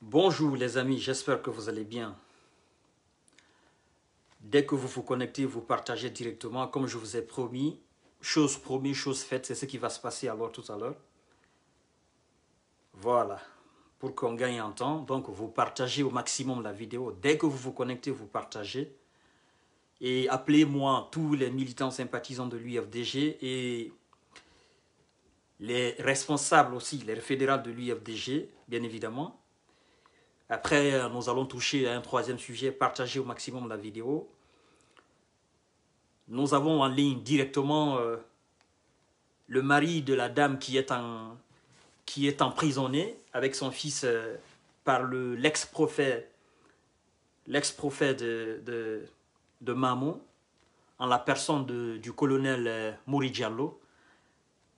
Bonjour les amis, j'espère que vous allez bien. Dès que vous vous connectez, vous partagez directement, comme je vous ai promis. Chose promise, chose faite, c'est ce qui va se passer alors tout à l'heure. Voilà, pour qu'on gagne en temps. Donc vous partagez au maximum la vidéo. Dès que vous vous connectez, vous partagez. Et appelez-moi tous les militants sympathisants de l'UFDG et les responsables aussi, les fédérales de l'UFDG, bien évidemment. Après, nous allons toucher à un troisième sujet, partager au maximum la vidéo. Nous avons en ligne directement le mari de la dame qui est emprisonné avec son fils par l'ex-prophète de Mamou, en la personne du colonel Mouri Diallo,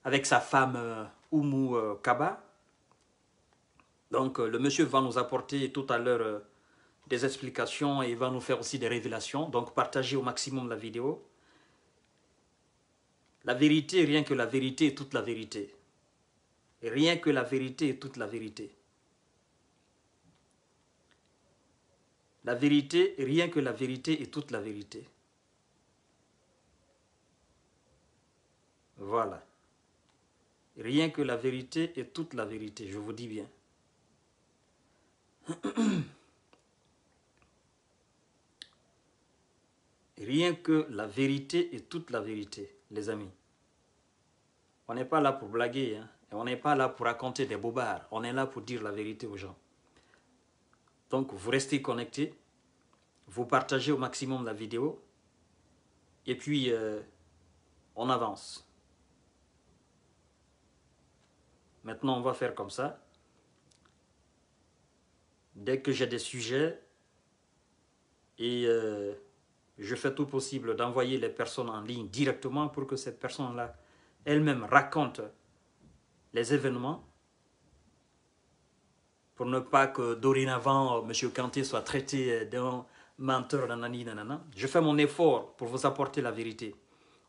avec sa femme Oumou Kaba. Donc le monsieur va nous apporter tout à l'heure des explications et va nous faire aussi des révélations. Donc partagez au maximum la vidéo. La vérité, rien que la vérité est toute la vérité. Et rien que la vérité est toute la vérité. La vérité, rien que la vérité est toute la vérité. Voilà. Rien que la vérité est toute la vérité, je vous dis bien. Rien que la vérité est toute la vérité, les amis. On n'est pas là pour blaguer, hein? Et on n'est pas là pour raconter des bobards. On est là pour dire la vérité aux gens. Donc, vous restez connectés. Vous partagez au maximum la vidéo. Et puis, on avance. Maintenant, on va faire comme ça. Dès que j'ai des sujets, et je fais tout possible d'envoyer les personnes en ligne directement pour que cette personne-là elle-même raconte les événements, pour ne pas que dorénavant, M. Kanté soit traité d'un menteur, nanani, nanana. Je fais mon effort pour vous apporter la vérité.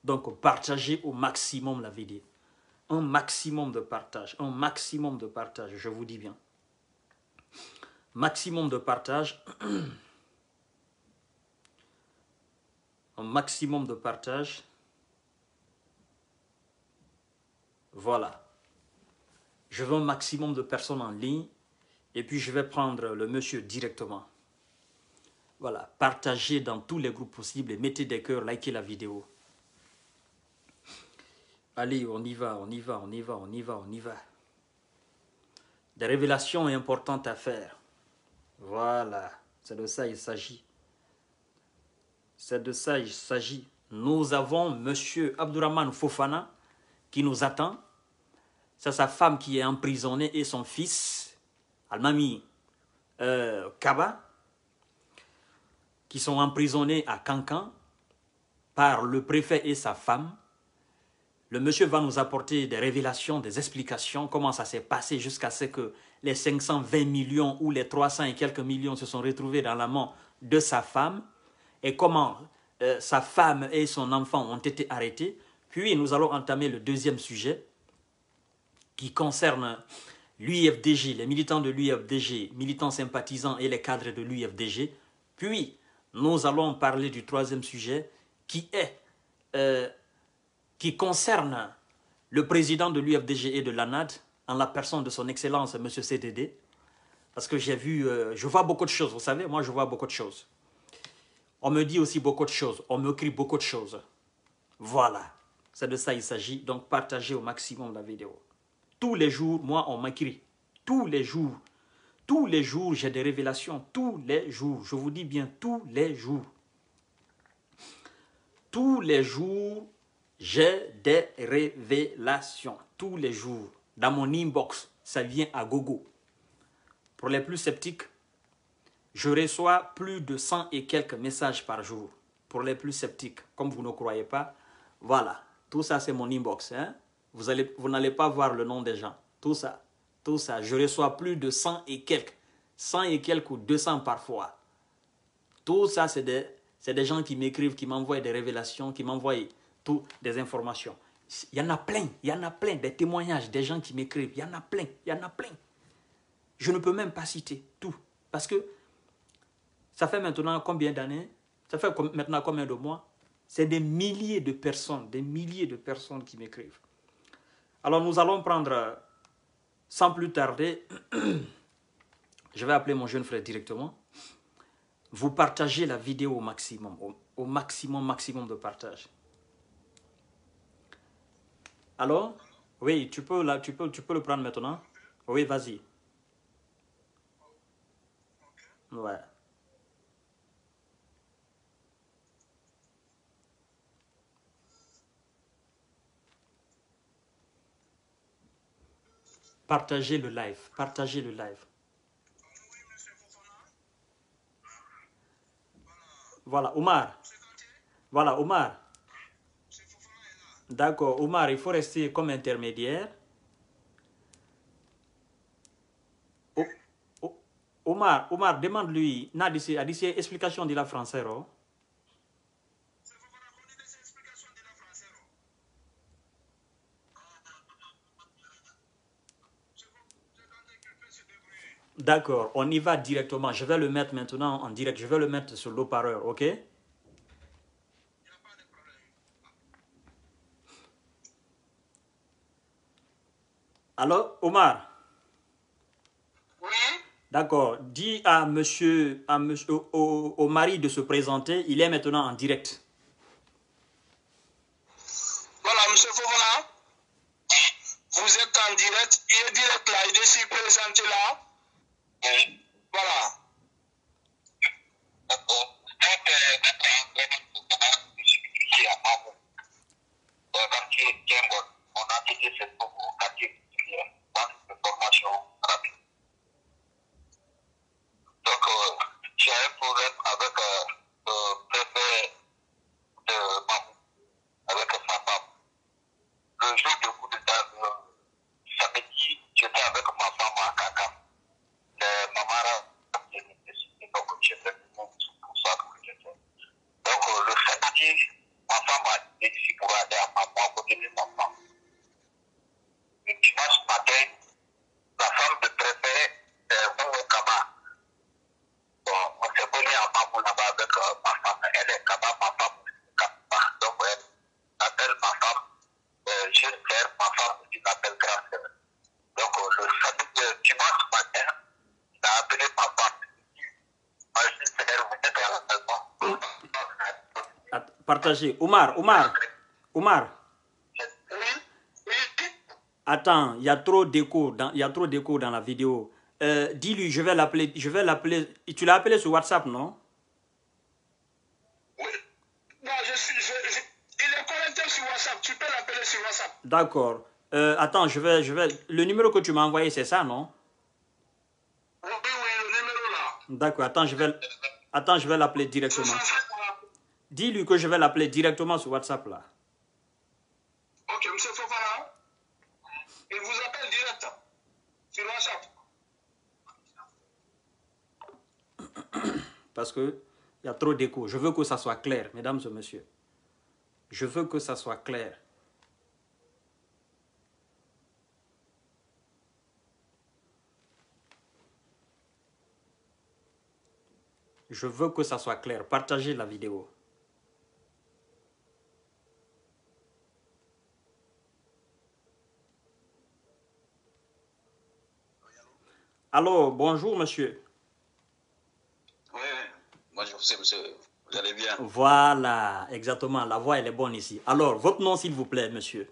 Donc, partagez au maximum la vidéo. Un maximum de partage, je vous dis bien. Maximum de partage. Un maximum de partage. Voilà. Je veux un maximum de personnes en ligne et puis je vais prendre le monsieur directement. Voilà. Partagez dans tous les groupes possibles et mettez des cœurs, likez la vidéo. Allez, on y va, on y va, on y va, on y va, on y va. Des révélations importantes à faire. Voilà. C'est de ça il s'agit. C'est de ça il s'agit. Nous avons monsieur Abdourahmane Fofana qui nous attend. C'est sa femme qui est emprisonnée et son fils, Almami Kaba, qui sont emprisonnés à Kankan par le préfet et sa femme. Le monsieur va nous apporter des révélations, des explications, comment ça s'est passé jusqu'à ce que les 520 millions ou les 300 et quelques millions se sont retrouvés dans la main de sa femme et comment sa femme et son enfant ont été arrêtés. Puis nous allons entamer le deuxième sujet qui concerne l'UFDG, les militants de l'UFDG, militants sympathisants et les cadres de l'UFDG. Puis, nous allons parler du troisième sujet qui concerne le président de l'UFDG et de l'ANAD, en la personne de son excellence, M. CDD. Parce que j'ai vu, je vois beaucoup de choses, vous savez, moi je vois beaucoup de choses. On me dit aussi beaucoup de choses, on me crie beaucoup de choses. Voilà, c'est de ça il s'agit, donc partagez au maximum la vidéo. Tous les jours, moi, on m'écrit. Tous les jours, j'ai des révélations. Tous les jours, je vous dis bien, tous les jours. Tous les jours, j'ai des révélations. Tous les jours. Dans mon inbox, ça vient à gogo. Pour les plus sceptiques, je reçois plus de 100 et quelques messages par jour. Pour les plus sceptiques, comme vous ne croyez pas, voilà. Tout ça, c'est mon inbox, hein? vous n'allez pas voir le nom des gens. Tout ça, je reçois plus de 100 et quelques. 100 et quelques ou 200 parfois. Tout ça, c'est des gens qui m'écrivent, qui m'envoient des révélations, qui m'envoient des informations. Il y en a plein, des témoignages, des gens qui m'écrivent. Il y en a plein. Je ne peux même pas citer tout. Parce que ça fait maintenant combien d'années? Ça fait maintenant combien de mois? C'est des milliers de personnes qui m'écrivent. Alors nous allons prendre, sans plus tarder, je vais appeler mon jeune frère directement. Vous partagez la vidéo au maximum, au maximum de partage. Alors, oui, tu peux le prendre maintenant. Oui, vas-y. Ouais. Partagez le live. Voilà, Omar. D'accord, Omar, il faut rester comme intermédiaire. Omar, demande-lui, Nadissi, explication de la française. D'accord, on y va directement. Je vais le mettre maintenant en direct. Je vais le mettre sur l'haut-parleur, ok? Alors, Omar? Oui. D'accord, dis à monsieur, au mari de se présenter. Il est maintenant en direct. Voilà, monsieur Fofana. Vous êtes en direct. Il est direct là. Il est ici présenté là. Oui. Voilà. On a quitté cette quartier de formation rapide. Donc, j'ai un problème avec le préfet de Mamou, avec sa femme. Le jour du coup d'état, samedi, j'étais avec ma femme à Kaka. Mamara, donc j'étais pour ça que j'étais. Donc, le samedi, ma femme a été ici pour aller à Mamou à côté de ma femme. Le dimanche matin, la femme de préfet, Moué Kama, bon, on s'est connu à Mamou là-bas avec ma femme. Elle est Kama, ma femme est Kama. Donc, elle appelle ma femme, jeune frère, ma femme aussi l'appelle grand frère. Donc, le samedi, dimanche matin, il a appelé ma femme. Ma jeune frère, vous êtes à la maison. Partagez. Omar. Attends, il y a trop d'écho dans la vidéo. Dis-lui, je vais l'appeler. Tu l'as appelé sur WhatsApp, non? Oui. Non, il est connecté sur WhatsApp. Tu peux l'appeler sur WhatsApp. D'accord. Attends, je vais. Le numéro que tu m'as envoyé, c'est ça, non? Oui, le numéro là. D'accord. Attends, je vais l'appeler directement. Dis-lui que je vais l'appeler directement sur WhatsApp là. Ok, monsieur Fofana. Il vous appelle direct sur WhatsApp. Parce que il y a trop d'écho. Je veux que ça soit clair, mesdames et messieurs. Je veux que ça soit clair. Je veux que ça soit clair. Partagez la vidéo. Allô, bonjour monsieur. Oui, bonjour monsieur. Vous allez bien? Voilà, exactement. La voix, elle est bonne ici. Alors, votre nom s'il vous plaît, monsieur?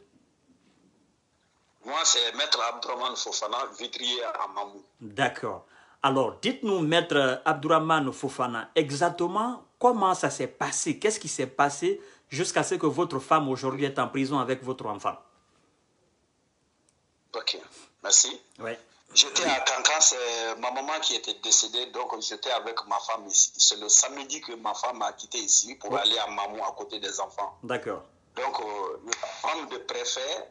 Moi, c'est Maître Abdourahmane Fofana, vitrier à Mamou. D'accord. Alors, dites-nous, Maître Abdourahmane Fofana, exactement comment ça s'est passé? Qu'est-ce qui s'est passé jusqu'à ce que votre femme aujourd'hui est en prison avec votre enfant? Ok, merci. Oui. J'étais à Cancan, c'est ma maman qui était décédée, donc j'étais avec ma femme ici. C'est le samedi que ma femme a quitté ici pour aller à Mamou à côté des enfants. D'accord. Donc, la femme de préfet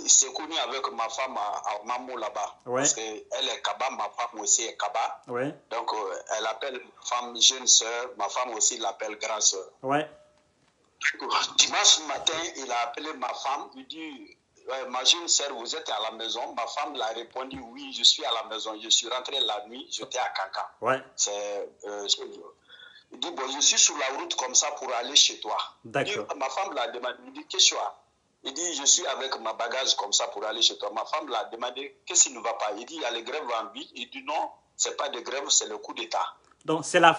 il s'est connu avec ma femme à Mamou là-bas. Ouais. Parce qu'elle est Kaba, ma femme aussi est Kaba. Ouais. Donc, elle appelle ma femme jeune sœur, ma femme aussi l'appelle grande sœur. Ouais. Dimanche matin, il a appelé ma femme, il dit, ma jeune sœur, vous êtes à la maison? Ma femme l'a répondu, oui, je suis à la maison. Je suis rentré la nuit, j'étais à Kankan. Ouais. Il dit, bon, je suis sur la route comme ça pour aller chez toi. D'accord. Ma femme l'a demandé, il dit, qu'est-ce que tu as? Il dit, je suis avec ma bagage comme ça pour aller chez toi. Ma femme l'a demandé, qu'est-ce qui ne va pas? Il dit, il y a les grèves en ville. Il dit, non, ce n'est pas des grèves, c'est le coup d'État. Donc, c'est la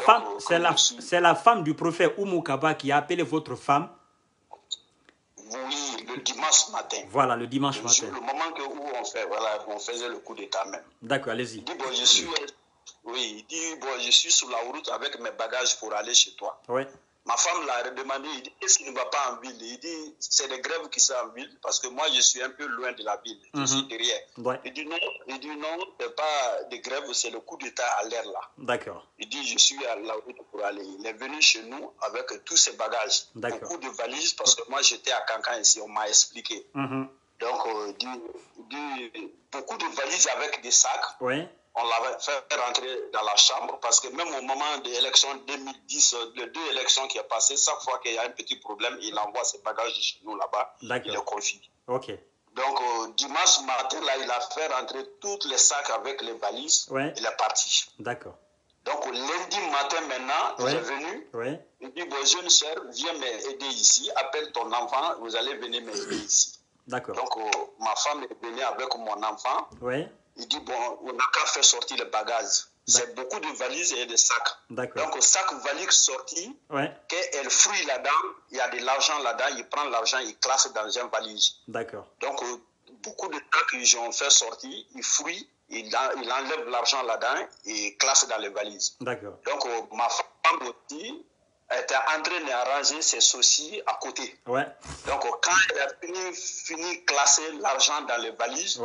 femme du prophète Oumou Kaba qui a appelé votre femme? Oui, le dimanche matin. Voilà, le dimanche matin. Le moment où on faisait le coup d'État même. D'accord, allez-y. Il dit, bon, il dit, bon, je suis sur la route avec mes bagages pour aller chez toi. Oui. Ma femme l'a redemandé, il dit, qu'est-ce qui ne va pas en ville? Il dit, c'est des grèves qui sont en ville, parce que moi, je suis un peu loin de la ville, je suis derrière. Ouais. Il dit, non, c'est pas des grèves, c'est le coup d'État à l'air là. D'accord. Il dit, je suis à la route pour aller. Il est venu chez nous avec tous ses bagages, beaucoup de valises, parce que moi, j'étais à Kankan ici, on m'a expliqué. Donc, il dit, beaucoup de valises avec des sacs. Oui. On l'avait fait rentrer dans la chambre parce que même au moment de l'élection 2010, les 2 élections qui ont passé, chaque fois qu'il y a un petit problème, il envoie ses bagages de chez nous là-bas, il les confie. Ok. Donc, dimanche matin, là, il a fait rentrer tous les sacs avec les valises, il est parti. D'accord. Donc, lundi matin maintenant, il est venu, il dit, bon, jeune sœur, viens m'aider ici, appelle ton enfant, vous allez venir m'aider ici. D'accord. Donc, ma femme est venue avec mon enfant. Oui. Il dit, bon, on n'a qu'à faire sortir les bagages. C'est beaucoup de valises et de sacs. Donc, au sac valise sorti, qu'elle fouille là-dedans, il y a de l'argent là-dedans, il prend l'argent, il classe dans une valise. D'accord. Donc, beaucoup de sacs qu'ils ont fait sortir, il fouille, il enlève l'argent là-dedans et classe dans les valises. D'accord. Donc, ma femme aussi était en train d'arranger ses soucis à côté. Donc, quand elle a fini de classer l'argent dans les valises,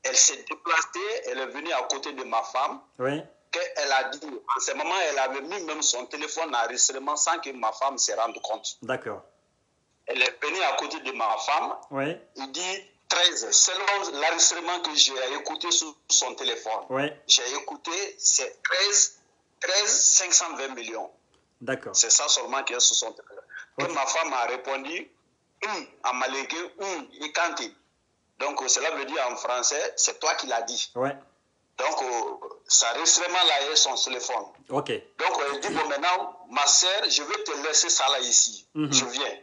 elle s'est déplacée, elle est venue à côté de ma femme. Elle a dit, en ce moment, elle avait mis même son téléphone à enregistrement sans que ma femme se rende compte. D'accord. Elle est venue à côté de ma femme. Il dit 13, selon l'enregistrement que j'ai écouté sur son téléphone. J'ai écouté, c'est 13 520 millions. D'accord. C'est ça seulement qui est sur son téléphone. Que ma femme a répondu, à Malégué, et Kanté. Donc, cela veut dire en français, c'est toi qui l'as dit. Donc, ça enregistrement là est son téléphone. Ok. Donc, elle dit, bon, maintenant, ma sœur, je vais te laisser ça là ici. Je viens.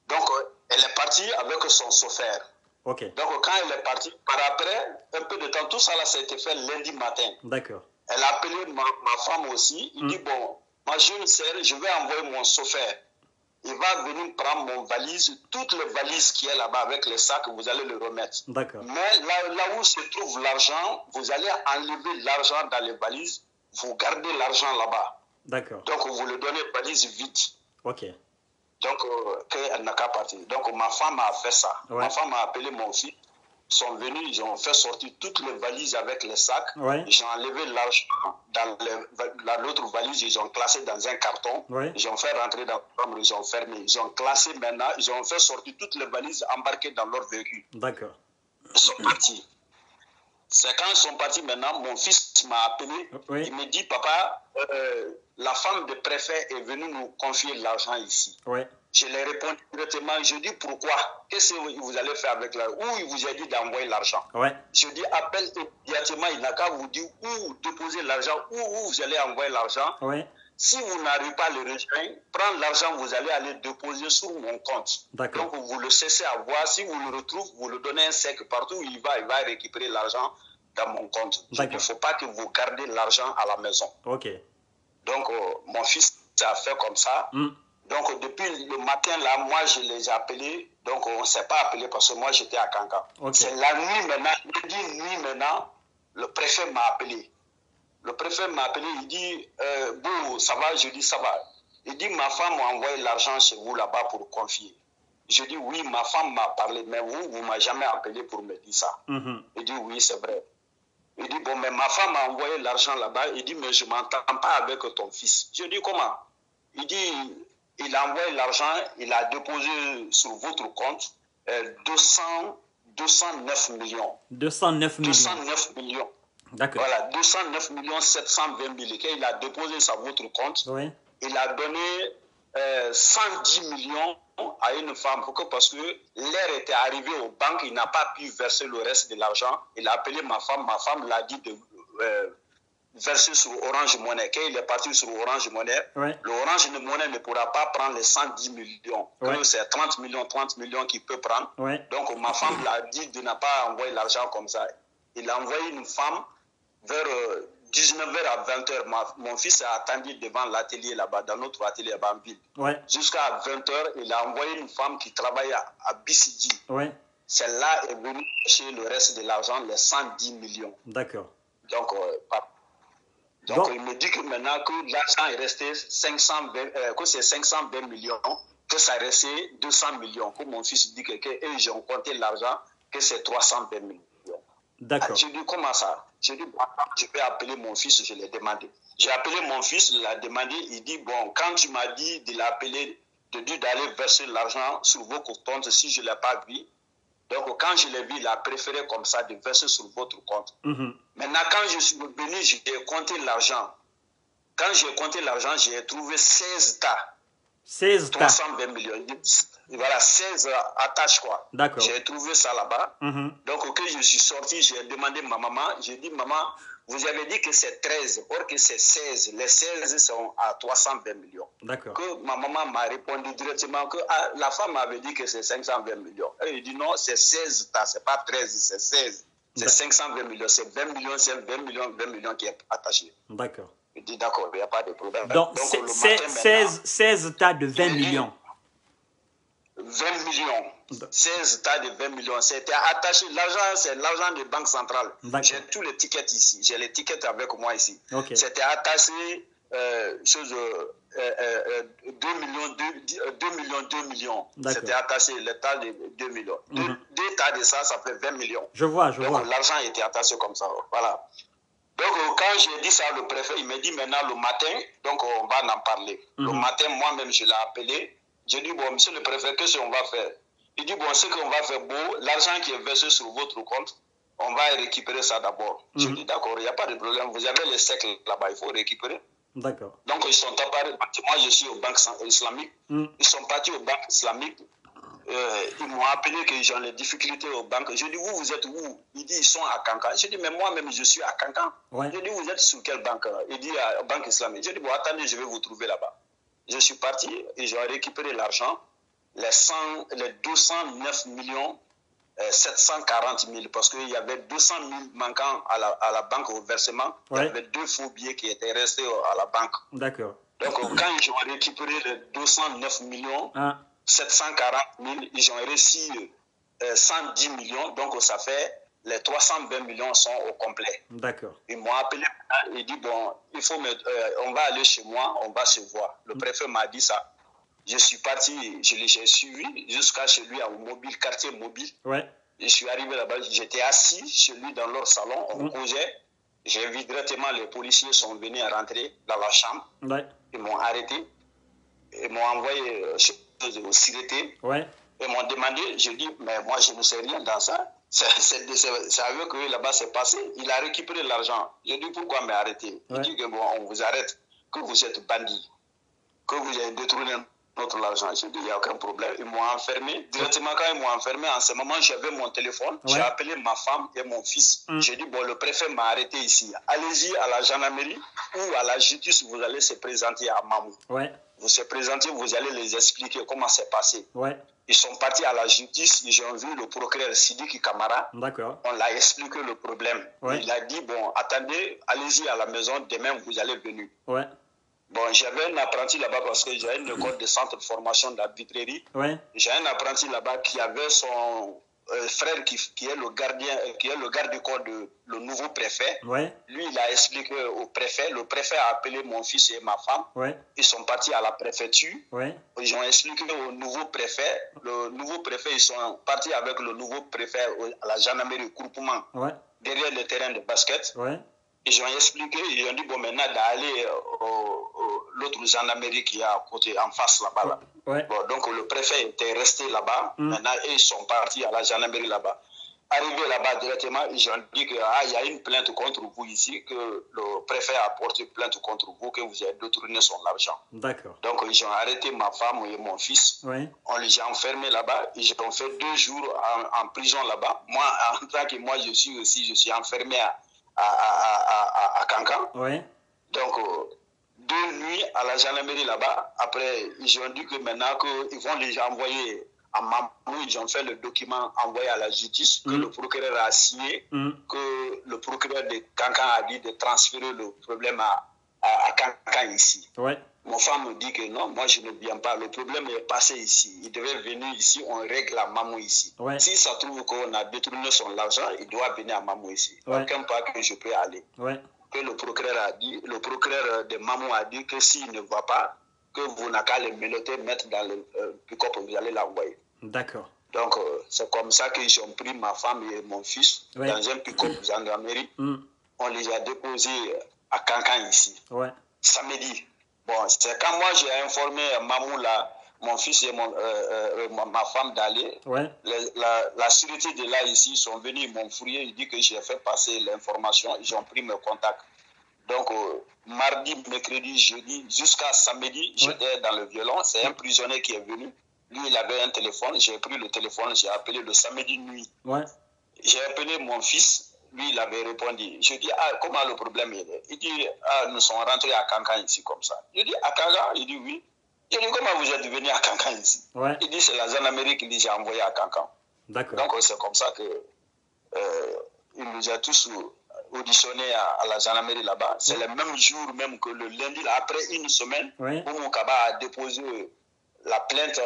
Donc, elle est partie avec son chauffeur. Ok. Donc, quand elle est partie, par après, un peu de temps, tout ça là, ça a été fait lundi matin. D'accord. Elle a appelé ma femme aussi. Il dit, bon, ma jeune sœur, je vais envoyer mon chauffeur. Il va venir prendre mon valise, toutes les valises qui est là-bas avec les sacs, vous allez le remettre. D'accord. Mais là où se trouve l'argent, vous allez enlever l'argent dans les valises, vous gardez l'argent là-bas. D'accord. Donc, vous le donnez valise vide. Ok. Donc, elle n'a qu'à partir. Donc, ma femme a fait ça. Ma femme a appelé mon fils. Ils sont venus, ils ont fait sortir toutes les valises avec les sacs. Ils ont enlevé l'argent dans l'autre valise, ils ont classé dans un carton. Ils ont fait rentrer dans la chambre, ils ont fermé. Ils ont classé maintenant, ils ont fait sortir toutes les valises embarquées dans leur véhicule. D'accord. Ils sont partis. C'est quand ils sont partis maintenant, mon fils m'a appelé. Il me dit, papa, la femme du préfet est venue nous confier l'argent ici. Je lui ai répondu directement, je dis pourquoi? Qu'est-ce que vous allez faire avec l'argent? Où il vous a dit d'envoyer l'argent? Je dis appelle immédiatement, il n'a qu'à vous dire où déposer l'argent, où vous allez envoyer l'argent. Si vous n'arrivez pas à le rejoindre, prendre l'argent, vous allez aller déposer sur mon compte. Donc vous le cessez à voir, si vous le retrouvez, vous le donnez un chèque partout où il va récupérer l'argent dans mon compte. Il ne faut pas que vous gardez l'argent à la maison. Donc mon fils a fait comme ça. Donc, depuis le matin, là, moi, je les ai appelés. Donc, on ne s'est pas appelé parce que moi, j'étais à Kankan. C'est la nuit maintenant, nuit maintenant, le préfet m'a appelé. Le préfet m'a appelé, il dit, bon, ça va? Je dis, ça va. Il dit, ma femme m'a envoyé l'argent chez vous là-bas pour confier. Je dis, oui, ma femme m'a parlé, mais vous ne m'avez jamais appelé pour me dire ça. Il dit, oui, c'est vrai. Il dit, bon, mais ma femme m'a envoyé l'argent là-bas. Il dit, mais je ne m'entends pas avec ton fils. Je dis, comment? Il dit, il a envoyé l'argent, il a déposé sur votre compte. 209 millions. 209 millions. 209 millions. D'accord. Voilà, 209 millions 720 000. Il a déposé sur votre compte. Oui. Il a donné 110 millions à une femme parce que l'heure était arrivée aux banques, il n'a pas pu verser le reste de l'argent. Il a appelé ma femme l'a dit de verser sur Orange Money. Quand il est parti sur Orange Money, ouais. le Orange Money ne pourra pas prendre les 110 millions. Ouais. C'est 30 millions qu'il peut prendre. Ouais. Donc ma femme l'a dit de ne pas envoyer l'argent comme ça. Il a envoyé une femme vers 19h à 20h. Mon fils a attendu devant l'atelier là-bas, dans notre atelier à Bambille. Ouais. Jusqu'à 20h, il a envoyé une femme qui travaille à BCG. Ouais. Celle-là est venue chercher le reste de l'argent, les 110 millions. D'accord. Donc, il me dit que maintenant que l'argent est resté que c'est 520 millions, que ça restait 200 millions. Que mon fils dit que j'ai compté l'argent, que c'est 320 millions. D'accord. J'ai dit, comment ça? J'ai dit, bon, je vais appeler mon fils, je l'ai demandé. J'ai appelé mon fils, il l'a demandé, il dit, bon, quand tu m'as dit de l'appeler, d'aller verser l'argent sur vos comptes, si je ne l'ai pas vu, donc quand je l'ai vu, il a préféré comme ça de verser sur votre compte. Maintenant, quand je suis venu, j'ai compté l'argent. Quand j'ai compté l'argent, j'ai trouvé 16 tas. 16 tas. 320 millions. Voilà, 16 attaches, quoi. D'accord. J'ai trouvé ça là-bas. Donc, quand je suis sorti, j'ai demandé à ma maman, j'ai dit, maman, vous avez dit que c'est 13, or que c'est 16. Les 16 sont à 320 millions. D'accord. Que ma maman m'a répondu directement que la femme avait dit que c'est 520 millions. Elle dit non, c'est 16 tas, c'est pas 13, c'est 16. C'est 520 millions, c'est 20 millions, c'est 20 millions qui est attaché. D'accord. Je dis d'accord, il n'y a pas de problème. Donc 16 tas de 20 millions. 20 millions. 16 tas de 20 millions. C'était attaché. L'argent, c'est l'argent de Banque Centrale. J'ai tous les tickets ici. J'ai les tickets avec moi ici. Okay. C'était attaché 2 millions. C'était attaché le tas de 2 millions. Deux tas de ça, ça fait 20 millions. Je vois. Donc l'argent était attaché comme ça. Voilà. Donc quand j'ai dit ça, le préfet, il m'a dit maintenant le matin, donc on va en parler. Le matin, moi-même, je l'ai appelé. J'ai dit, bon, monsieur le préfet, qu'est-ce qu'on va faire? Il dit, bon, ce qu'on va faire, bon, l'argent qui est versé sur votre compte, on va récupérer ça d'abord. J'ai dit, d'accord, il n'y a pas de problème. Vous avez les chèques là-bas, il faut récupérer. D'accord. Donc, ils sont apparus. Moi, je suis aux banques islamiques. Ils sont partis aux banques islamiques. Ils m'ont appelé que j'ai des difficultés aux banques. Je dis, vous êtes où? Il dit, ils sont à Kankan. Je dis, mais moi-même, je suis à Kankan. Ouais. Je dis, vous êtes sur quelle banque? Il dit, à Banque islamique. Je dis, bon, attendez, je vais vous trouver là-bas. Je suis parti et j'ai récupéré l'argent, les 209 millions 740 000, parce qu'il y avait 200 000 manquants à la banque au versement. Ouais. Il y avait 2 faux billets qui étaient restés à la banque. D'accord. Donc, quand ils ont récupéré les 209 millions 740 000, ils ont reçu 110 millions, donc ça fait les 320 millions sont au complet. D'accord. Ils m'ont appelé et dit, bon, il faut on va aller chez moi, on va se voir. Le préfet m'a dit ça. Je suis parti, je l'ai suivi jusqu'à chez lui, au mobile, quartier mobile. Ouais. Je suis arrivé là-bas, j'étais assis chez lui dans leur salon, on causait. J'ai vu directement les policiers sont venus rentrer dans la chambre. Ouais. Ils m'ont arrêté. Ils m'ont envoyé au sûreté. Ouais. Ils m'ont demandé, je dis, mais moi je ne sais rien dans ça. C'est avec eux là-bas c'est passé. Il a récupéré l'argent. Je dis, pourquoi m'arrêter? Il dit que bon, on vous arrête, que vous êtes bandit, que vous avez détourné notre argent. Je dis, il n'y a aucun problème. Ils m'ont enfermé. Directement, quand ils m'ont enfermé, en ce moment, j'avais mon téléphone. J'ai appelé ma femme et mon fils. J'ai dit, bon, le préfet m'a arrêté ici. Allez-y à la gendarmerie ou à la justice, vous allez se présenter à Mamou. Vous se présentez, vous allez les expliquer comment c'est passé. Ils sont partis à la justice, ils ont vu le procureur Sidiki Kamara. D'accord. On l'a expliqué le problème. Il a dit, bon, attendez, allez-y à la maison, demain vous allez venir. Bon, j'avais un apprenti là-bas parce que j'ai une école de centre de formation d'arbitrerie. J'ai un apprenti là-bas qui avait son frère qui est le gardien, qui est le garde du corps de le nouveau préfet. Lui, il a expliqué au préfet. Le préfet a appelé mon fils et ma femme. Ils sont partis à la préfecture. Ils ont expliqué au nouveau préfet. Le nouveau préfet, ils sont partis avec le nouveau préfet à la gendarmerie groupement derrière le terrain de basket. Ils ont expliqué, ils ont dit, bon, maintenant, d'aller l'autre gendarmerie qui est à côté, en face là-bas. Là. Ouais. Bon, donc, le préfet était resté là-bas. Maintenant, ils sont partis à la gendarmerie là-bas. Arrivé là-bas directement, ils ont dit qu'il y a une plainte contre vous ici, que le préfet a porté plainte contre vous, que vous avez détourné son argent. D'accord. Donc, ils ont arrêté ma femme et mon fils. Ouais. On les a enfermés là-bas. Ils ont fait 2 jours en prison là-bas. Moi, en tant que moi, je suis enfermé à Cancan. Ouais. Donc, 2 nuits à la gendarmerie là-bas. Après, ils ont dit que maintenant qu'ils vont les envoyer à Mamou. Ils ont fait le document envoyé à la justice que le procureur a signé, que le procureur de Cancan a dit de transférer le problème à Cancan ici. Ouais. Mon femme me dit que non, moi je ne viens pas. Le problème est passé ici. Il devait venir ici, on règle à Mamou ici. Ouais. Si ça trouve qu'on a détourné son argent, il doit venir à Mamou ici. Ouais. Aucun pas que je peux aller. Ouais. Que le procureur a dit, le procureur de Mamou a dit que s'il ne va pas, que vous n'avez qu'à le menotter, mettre dans le pick-up, vous allez l'envoyer. D'accord. Donc c'est comme ça qu'ils ont pris ma femme et mon fils dans un pick-up gendarmerie. On les a déposés à Cancan ici. Ouais. Samedi. Bon, c'est quand moi j'ai informé Mamou là, mon fils et ma femme d'aller. Ouais. La sûreté de là ici sont venus, ils m'ont fouillé, ils disent que j'ai fait passer l'information, ils ont pris mes contacts. Donc mardi, mercredi, jeudi, jusqu'à samedi, j'étais dans le violon. C'est un prisonnier qui est venu. Lui, il avait un téléphone, j'ai pris le téléphone, j'ai appelé le samedi nuit. Ouais. J'ai appelé mon fils. Lui, il avait répondu. Je dis, comment le problème est? Il dit, nous sommes rentrés à Cancan ici comme ça. Je dis, à Cancan? Il dit, oui. Je dis, comment vous êtes venu à Cancan ici? Ouais. Il dit, c'est la gendarmerie qui nous a envoyé à Cancan. D'accord. Donc, c'est comme ça que il nous a tous auditionnés à la gendarmerie là-bas. C'est le même jour même que le lundi, là, après une semaine, où mon Kaba a déposé la plainte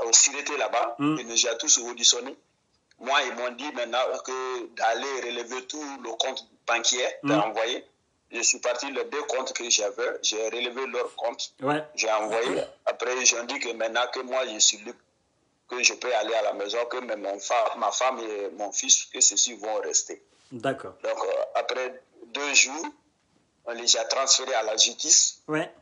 au sûreté là-bas. Il nous a tous auditionnés. Moi, ils m'ont dit maintenant que d'aller relever tout le compte banquier, d'envoyer. Je suis parti les 2 comptes que j'avais, j'ai relevé leur compte, j'ai envoyé. Après, ils ont dit que maintenant que moi, je suis libre, que je peux aller à la maison, que même ma femme et mon fils, que ceux-ci vont rester. D'accord. Donc, après 2 jours, on les a transférés à la justice. Ouais.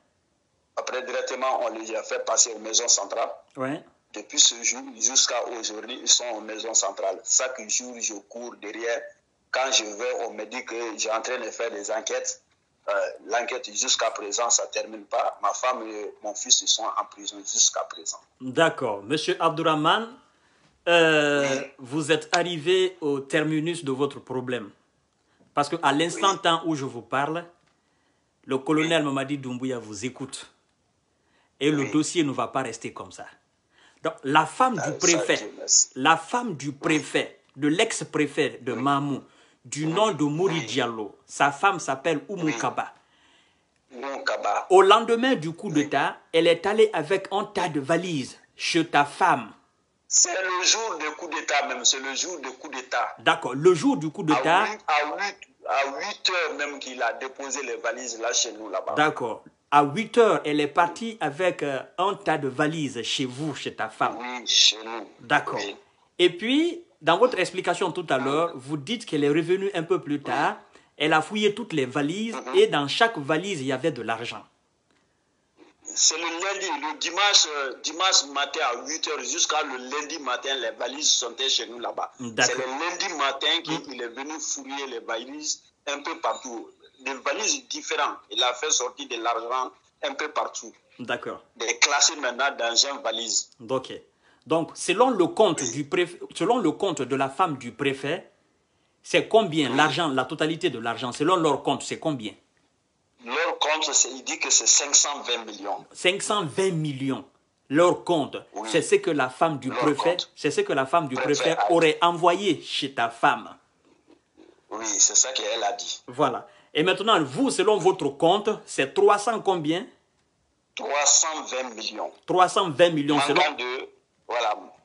Après, directement, on les a fait passer aux maisons centrales. Ouais. Depuis ce jour jusqu'à aujourd'hui, ils sont en maison centrale. Chaque jour, je cours derrière. Quand je vais, on me dit que j'ai en train de faire des enquêtes. L'enquête jusqu'à présent, ça ne termine pas. Ma femme et mon fils ils sont en prison jusqu'à présent. D'accord. Monsieur Abdourahmane, vous êtes arrivé au terminus de votre problème. Parce qu'à l'instant temps où je vous parle, le colonel Mamadi Doumbouya vous écoute. Et le dossier ne va pas rester comme ça. Donc, la femme du préfet, de l'ex-préfet de Mamou, du nom de Mouri Diallo, sa femme s'appelle Oumou Kaba. Au lendemain du coup d'État, elle est allée avec un tas de valises chez ta femme. C'est le jour du coup d'État même, c'est le jour du coup d'État. D'accord, le jour du coup d'État. À 8 heures même qu'il a déposé les valises là chez nous là-bas. D'accord. À 8 heures, elle est partie avec un tas de valises chez vous, chez ta femme. Oui, chez nous. D'accord. Oui. Et puis, dans votre explication tout à l'heure, vous dites qu'elle est revenue un peu plus tard. Elle a fouillé toutes les valises et dans chaque valise, il y avait de l'argent. C'est le lundi, le dimanche matin à 8 heures jusqu'à le lundi matin, les valises sont chez nous là-bas. C'est le lundi matin qu'il est venu fouiller les valises un peu partout. Des valises différentes. Il a fait sortir de l'argent un peu partout. D'accord. Des classés maintenant dans une valise. Ok. Donc, selon le compte du préfet, selon le compte de la femme du préfet, c'est combien l'argent, la totalité de l'argent, selon leur compte, c'est combien? Leur compte, il dit que c'est 520 millions. 520 millions. Leur compte, c'est ce que la femme du préfet, c'est ce que la femme du préfet aurait envoyé chez ta femme. Oui, c'est ça qu'elle a dit. Voilà. Et maintenant, vous, selon votre compte, c'est 300 combien? 320 millions. 320 millions.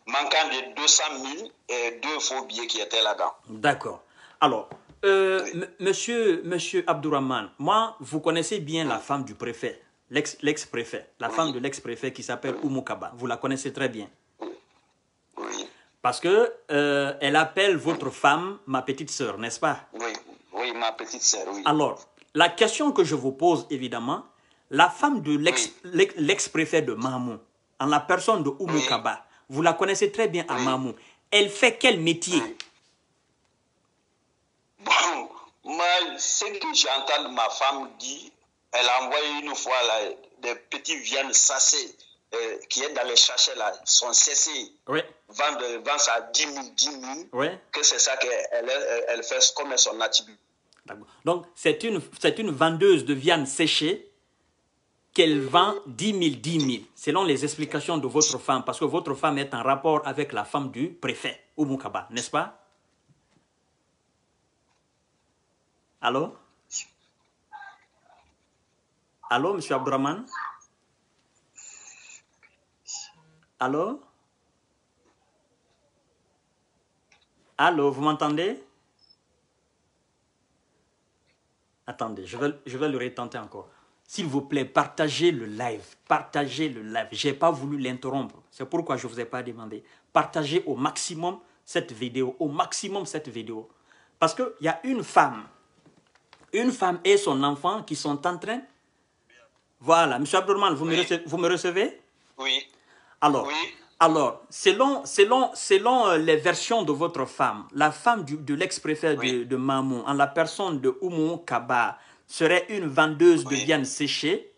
Manquant de 200 000 et 2 faux billets qui étaient là-dedans. D'accord. Alors, monsieur Abdourahmane, moi, vous connaissez bien la femme du préfet, l'ex-préfet, la femme de l'ex-préfet qui s'appelle Oumou Kaba. Vous la connaissez très bien. Parce que elle appelle votre femme ma petite sœur, n'est-ce pas? Oui, ma petite sœur, oui. Alors, la question que je vous pose, évidemment, la femme de l'ex-préfet de Mamou, en la personne de Oumou Kaba, vous la connaissez très bien à Mamou. Elle fait quel métier? Bon, moi, ce que j'entends ma femme dire, elle a envoyé une fois là, des petits viandes sacées qui est dans les sachets là, sont cessés. Vendre ça à 10 000, que c'est ça qu'elle fait comme son attribut. Donc, c'est une vendeuse de viande séchée qu'elle vend 10 000, selon les explications de votre femme, parce que votre femme est en rapport avec la femme du préfet, Oumou Kaba, n'est-ce pas? Allô? Allô, monsieur Abdourahmane? Allô? Allô, vous m'entendez? Attendez, je vais le retenter encore. S'il vous plaît, partagez le live. Partagez le live. Je n'ai pas voulu l'interrompre. C'est pourquoi je ne vous ai pas demandé. Partagez au maximum cette vidéo. Au maximum cette vidéo. Parce qu'il y a une femme et son enfant qui sont en train... Voilà, M. Abdourahmane, vous me recevez? Oui. Alors, selon les versions de votre femme, la femme de l'ex-préfet de Mamou, en la personne de Oumou Kaba, serait une vendeuse de viande séchée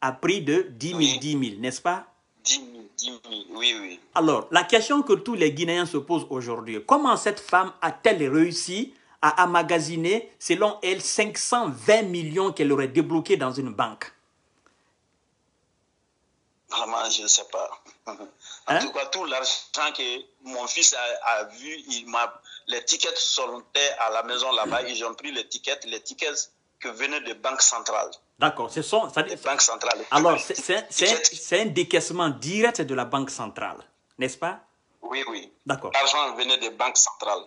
à prix de 10 000, n'est-ce pas? 10 000, oui. Alors, la question que tous les Guinéens se posent aujourd'hui, comment cette femme a-t-elle réussi à emmagasiner, selon elle, 520 millions qu'elle aurait débloqués dans une banque? Vraiment, je ne sais pas. En tout cas, tout l'argent que mon fils a vu, les tickets sont à la maison là-bas, ils ont pris les tickets que venaient des banques centrales. D'accord, des banques centrales. Alors, c'est un décaissement direct de la banque centrale, n'est-ce pas? Oui. D'accord. L'argent venait des banques centrales.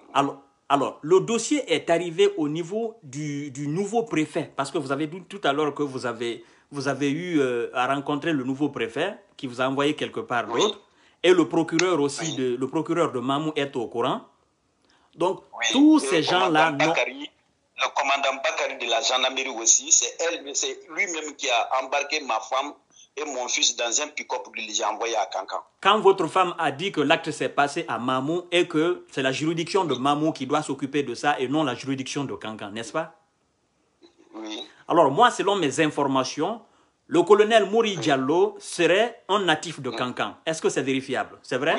Alors, le dossier est arrivé au niveau du nouveau préfet, parce que vous avez dit tout à l'heure que vous avez eu à rencontrer le nouveau préfet qui vous a envoyé quelque part d'autre, et le procureur aussi, le procureur de Mamou est au courant. Donc, tous ces gens-là... Le commandant Bakari de la gendarmerie aussi, c'est lui-même qui a embarqué ma femme et mon fils dans un pick-up que j'ai envoyé à Kankan. Quand votre femme a dit que l'acte s'est passé à Mamou et que c'est la juridiction de Mamou qui doit s'occuper de ça et non la juridiction de Kankan, n'est-ce pas? Oui. Alors moi, selon mes informations, le colonel Mouri Diallo serait un natif de Kankan. Est-ce que c'est vérifiable? C'est vrai?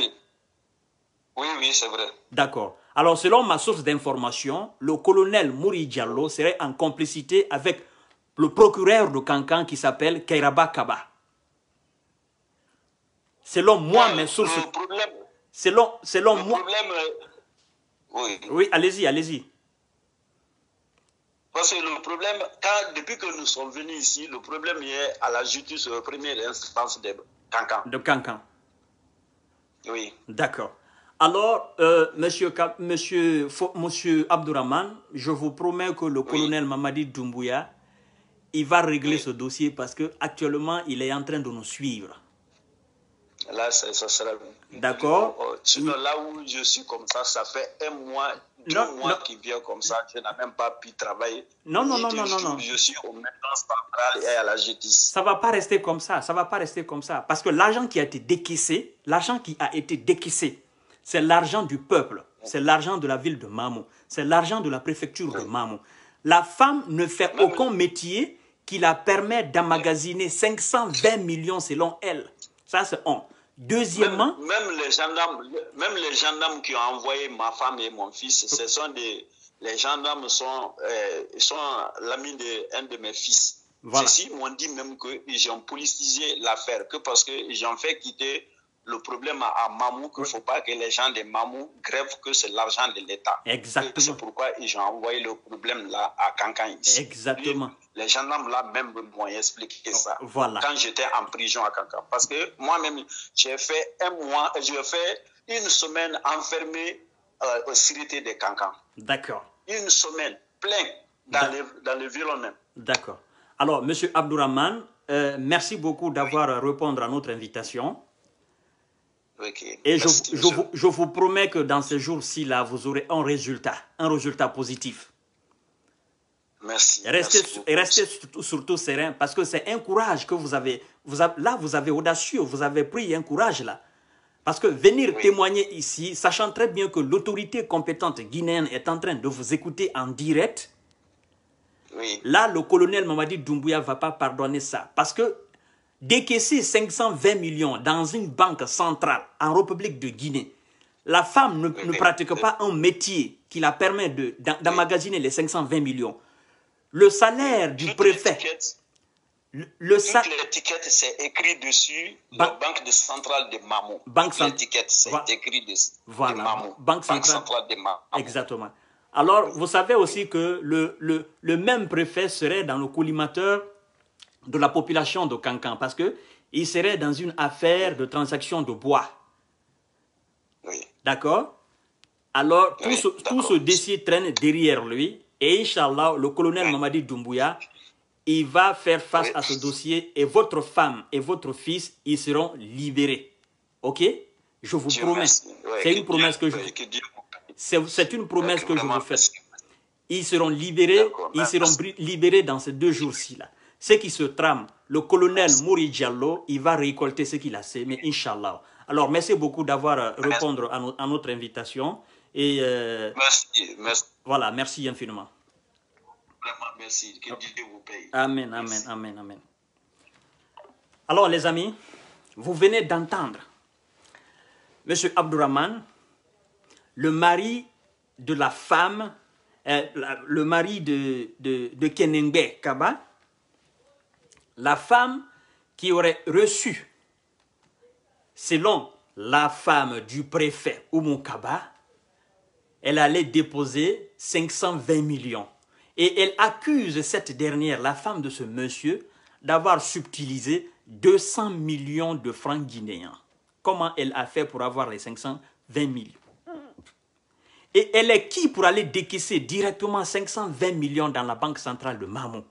Oui, c'est vrai. D'accord. Alors, selon ma source d'information, le colonel Mouri Diallo serait en complicité avec le procureur de Kankan qui s'appelle Kairaba Kaba. Selon moi, mes sources... Selon moi... Oui, allez-y. Parce que le problème, depuis que nous sommes venus ici, le problème est à la justice première instance de Kankan. De Kankan. Oui. D'accord. Alors, monsieur Abdourahmane, je vous promets que le colonel Mamadi Doumbouya, il va régler ce dossier parce qu'actuellement, il est en train de nous suivre. Là, ça sera... D'accord. Sinon, là où je suis comme ça fait 1 mois, 2 mois qui vient comme ça, je n'ai même pas pu travailler. Non. Je suis au maintenance centrale et à la justice. Ça ne va pas rester comme ça, parce que l'argent qui a été décaissé, c'est l'argent du peuple, c'est l'argent de la ville de Mamou, c'est l'argent de la préfecture de Mamou. La femme ne fait aucun métier qui la permet d'emmagasiner 520 millions selon elle. Ça, c'est un. Deuxièmement... Même les gendarmes qui ont envoyé ma femme et mon fils, ce sont les gendarmes sont l'ami d'un de mes fils. Voilà. Ceux-ci m'ont dit même qu'ils ont politisé l'affaire, que parce qu'ils ont fait quitter le problème à Mamou, qu'il ne faut pas que les gens de Mamou grèvent, que c'est l'argent de l'État. Exactement. C'est pourquoi ils ont envoyé le problème là à Kankan ici. Exactement. Les gendarmes là même m'ont expliqué ça. Voilà. Quand j'étais en prison à Kankan. Parce que moi-même, j'ai fait 1 mois, j'ai fait 1 semaine enfermé aux sûretés de Kankan. D'accord. 1 semaine, plein, dans le violon même. D'accord. Alors, M. Abdourahmane, merci beaucoup d'avoir répondu à notre invitation. Okay. Et je vous promets que dans ces jours-ci, là, vous aurez un résultat positif. Merci. Restez surtout serein, parce que c'est un courage que vous avez. Là, vous avez audacieux, vous avez pris un courage là. Parce que venir témoigner ici, sachant très bien que l'autorité compétente guinéenne est en train de vous écouter en direct, là, le colonel Mamadi Doumbouya ne va pas pardonner ça. Parce que décaisser 520 millions dans une banque centrale en République de Guinée, la femme ne pratique pas un métier qui la permet d'emmagasiner les 520 millions. Le salaire du préfet... Toutes l'étiquette, c'est écrit dessus, la banque centrale de Mamou. L'étiquette, c'est écrit dessus. Voilà, Mamou. Banque centrale de Mamou. Exactement. Alors, vous savez aussi que le même préfet serait dans le collimateur de la population de Kankan, parce qu'il serait dans une affaire de transaction de bois. Oui. D'accord? Alors, tout ce dossier traîne derrière lui, et Inch'Allah, le colonel Mamadi Doumbouya, il va faire face à ce dossier, et votre femme et votre fils, ils seront libérés. Ok? Je vous promets. C'est une promesse que je vous fais. C'est une promesse que je vous fais. Ils seront libérés, dans ces 2 jours-ci-là. Ce qui se trame, le colonel Mouri Diallo, il va récolter ce qu'il a semé, Inch'Allah. Alors, merci beaucoup d'avoir répondu à notre invitation. Et, merci. Voilà, merci infiniment. Vraiment, merci. Que Dieu vous paye. Amen, amen, amen, amen. Alors, les amis, vous venez d'entendre M. Abdourahmane, le mari de la femme, le mari de Kenengbe Kaba, la femme qui aurait reçu, selon la femme du préfet Oumou Kaba, elle allait déposer 520 millions. Et elle accuse cette dernière, la femme de ce monsieur, d'avoir subtilisé 200 millions de francs guinéens. Comment elle a fait pour avoir les 520 millions? Et elle est qui pour aller décaisser directement 520 millions dans la banque centrale de Mamou?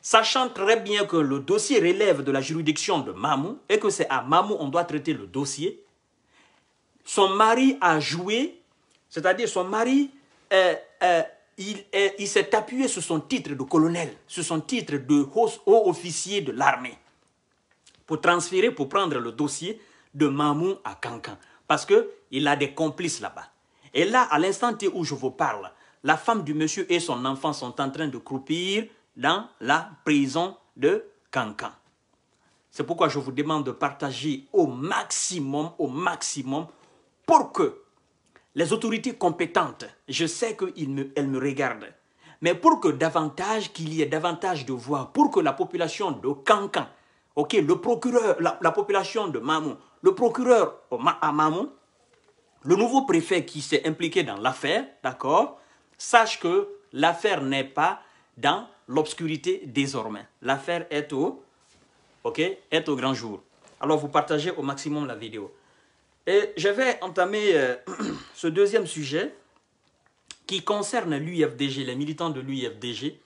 Sachant très bien que le dossier relève de la juridiction de Mamou et que c'est à Mamou on doit traiter le dossier, son mari a joué, c'est-à-dire son mari, il s'est appuyé sur son titre de colonel, sur son titre de haut officier de l'armée, pour transférer, pour prendre le dossier de Mamou à Kankan. Parce qu'il a des complices là-bas. Et là, à l'instant où je vous parle, la femme du monsieur et son enfant sont en train de croupir dans la prison de Kankan. C'est pourquoi je vous demande de partager au maximum, pour que les autorités compétentes, je sais qu'elles me regardent, mais pour que qu'il y ait davantage de voix, pour que la population de Kankan, le procureur, la population de Mamou, le procureur à Mamou, le nouveau préfet qui s'est impliqué dans l'affaire, d'accord, sache que l'affaire n'est pas dans l'obscurité désormais. L'affaire est au grand jour. Alors vous partagez au maximum la vidéo. Et je vais entamer ce deuxième sujet qui concerne l'UFDG, les militants de l'UFDG,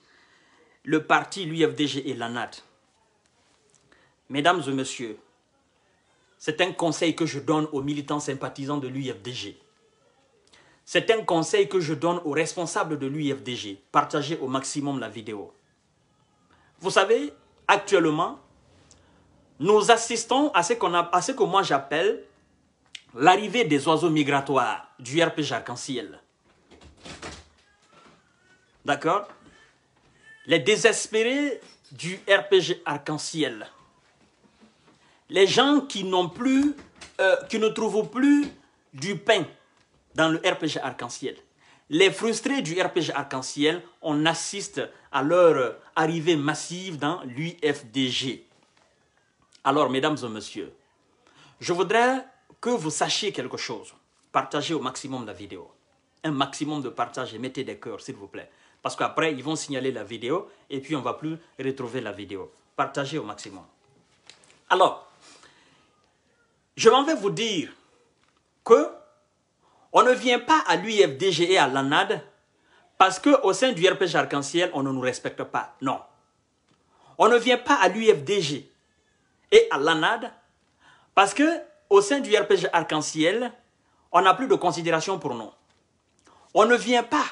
le parti, l'UFDG et l'ANAD. Mesdames et messieurs, c'est un conseil que je donne aux militants sympathisants de l'UFDG. C'est un conseil que je donne aux responsables de l'UFDG. Partagez au maximum la vidéo. Vous savez, actuellement, nous assistons à ce que moi j'appelle l'arrivée des oiseaux migratoires du RPG Arc-en-Ciel. D'accord? Les désespérés du RPG Arc-en-Ciel. Les gens qui n'ont plus, qui ne trouvent plus du pain dans le RPG Arc-en-Ciel. Les frustrés du RPG Arc-en-Ciel, on assiste à leur arrivée massive dans l'UFDG. Alors, mesdames et messieurs, je voudrais que vous sachiez quelque chose. Partagez au maximum la vidéo. Un maximum de partage et mettez des cœurs, s'il vous plaît. Parce qu'après, ils vont signaler la vidéo et puis on ne va plus retrouver la vidéo. Partagez au maximum. Alors, je m'en vais vous dire que on ne vient pas à l'UFDG et à l'ANAD parce qu'au sein du RPG Arc-en-Ciel, on ne nous respecte pas. Non. On ne vient pas à l'UFDG et à l'ANAD parce qu'au sein du RPG Arc-en-Ciel, on n'a plus de considération pour nous. On ne vient pas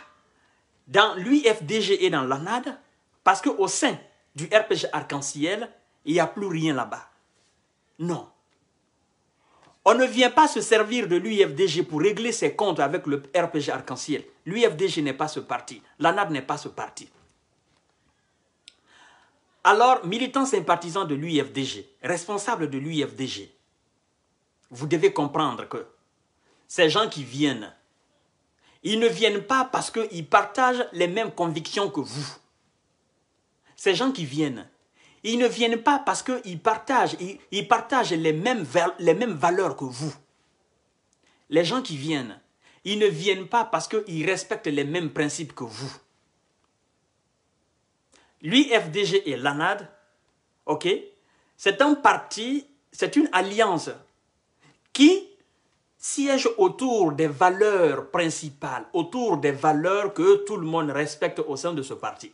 dans l'UFDG et dans l'ANAD, parce qu'au sein du RPG Arc-en-Ciel, il n'y a plus rien là-bas. Non. On ne vient pas se servir de l'UFDG pour régler ses comptes avec le RPG Arc-en-Ciel. L'UFDG n'est pas ce parti. L'ANAD n'est pas ce parti. Alors, militants sympathisants de l'UFDG, responsables de l'UFDG, vous devez comprendre que ces gens qui viennent, ils ne viennent pas parce qu'ils partagent les mêmes convictions que vous. Ces gens qui viennent, ils ne viennent pas parce qu'ils partagent, ils partagent les mêmes valeurs que vous. Les gens qui viennent, ils ne viennent pas parce qu'ils respectent les mêmes principes que vous. L'UFDG et l'ANAD, ok, c'est un parti, c'est une alliance qui siège autour des valeurs principales, autour des valeurs que tout le monde respecte au sein de ce parti.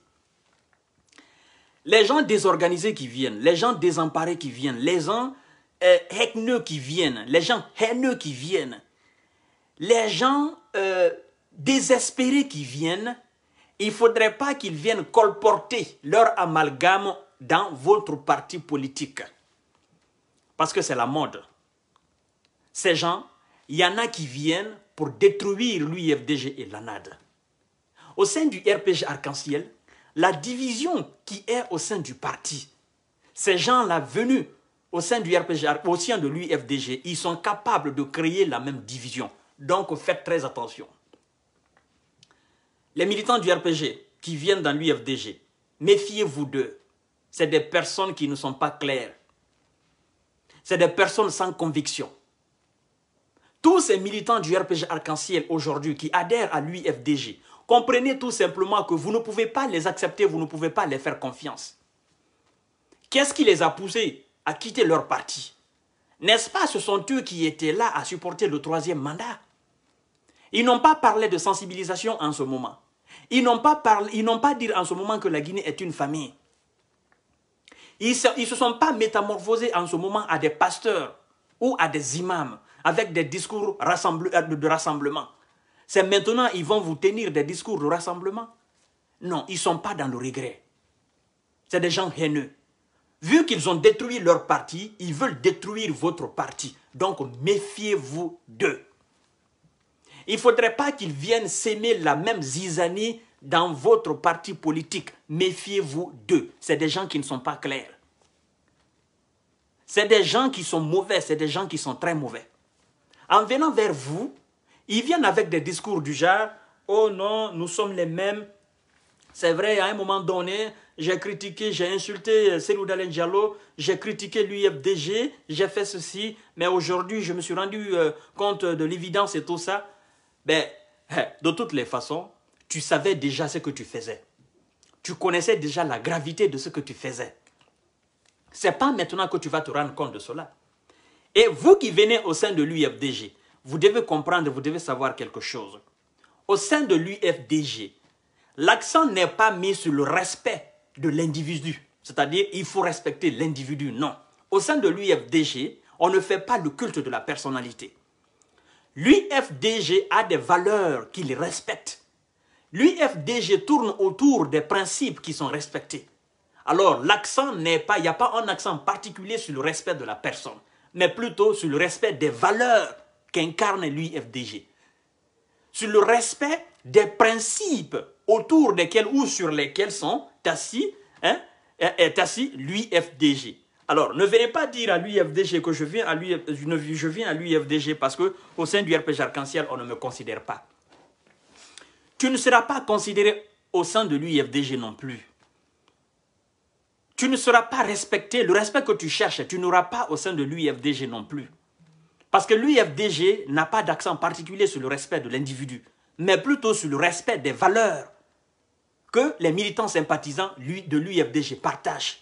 Les gens désorganisés qui viennent, les gens désemparés qui viennent, les gens haineux qui viennent, les gens haineux qui viennent, les gens désespérés qui viennent, il ne faudrait pas qu'ils viennent colporter leur amalgame dans votre parti politique. Parce que c'est la mode. Ces gens, il y en a qui viennent pour détruire l'UFDG et l'ANAD. Au sein du RPG Arc-en-Ciel, la division qui est au sein du parti, ces gens-là venus au sein du RPG, au sein de l'UFDG, ils sont capables de créer la même division. Donc faites très attention. Les militants du RPG qui viennent dans l'UFDG, méfiez-vous d'eux. C'est des personnes qui ne sont pas claires. C'est des personnes sans conviction. Tous ces militants du RPG Arc-en-Ciel aujourd'hui qui adhèrent à l'UFDG, comprenez tout simplement que vous ne pouvez pas les accepter, vous ne pouvez pas les faire confiance. Qu'est-ce qui les a poussés à quitter leur parti? N'est-ce pas, ce sont eux qui étaient là à supporter le 3e mandat? Ils n'ont pas parlé de sensibilisation en ce moment. Ils n'ont pas dit en ce moment que la Guinée est une famille. Ils ne se sont pas métamorphosés en ce moment à des pasteurs ou à des imams avec des discours de rassemblement. C'est maintenant qu'ils vont vous tenir des discours de rassemblement. Non, ils ne sont pas dans le regret. C'est des gens haineux. Vu qu'ils ont détruit leur parti, ils veulent détruire votre parti. Donc méfiez-vous d'eux. Il ne faudrait pas qu'ils viennent s'aimer la même zizanie dans votre parti politique. Méfiez-vous d'eux. C'est des gens qui ne sont pas clairs. C'est des gens qui sont mauvais, c'est des gens qui sont très mauvais. En venant vers vous, ils viennent avec des discours du genre « Oh non, nous sommes les mêmes. C'est vrai, à un moment donné, j'ai critiqué, j'ai insulté Cellou Dalein Diallo, j'ai critiqué l'UFDG, j'ai fait ceci, mais aujourd'hui, je me suis rendu compte de l'évidence et tout ça. » Ben, de toutes les façons, tu savais déjà ce que tu faisais. Tu connaissais déjà la gravité de ce que tu faisais. Ce n'est pas maintenant que tu vas te rendre compte de cela. Et vous qui venez au sein de l'UFDG, vous devez comprendre, vous devez savoir quelque chose. Au sein de l'UFDG, l'accent n'est pas mis sur le respect de l'individu. C'est-à-dire, il faut respecter l'individu, non. Au sein de l'UFDG, on ne fait pas le culte de la personnalité. L'UFDG a des valeurs qu'il respecte. L'UFDG tourne autour des principes qui sont respectés. Alors, l'accent n'est pas, il n'y a pas un accent particulier sur le respect de la personne, mais plutôt sur le respect des valeurs qu'incarne l'UFDG. Sur le respect des principes autour desquels ou sur lesquels sont assis, l'UFDG. Alors, ne venez pas dire à l'UFDG que je viens à l'UFDG parce qu'au sein du RPG Arc-en-Ciel, on ne me considère pas. Tu ne seras pas considéré au sein de l'UFDG non plus. Tu ne seras pas respecté. Le respect que tu cherches, tu n'auras pas au sein de l'UFDG non plus. Parce que l'UFDG n'a pas d'accent particulier sur le respect de l'individu, mais plutôt sur le respect des valeurs que les militants sympathisants de l'UFDG partagent.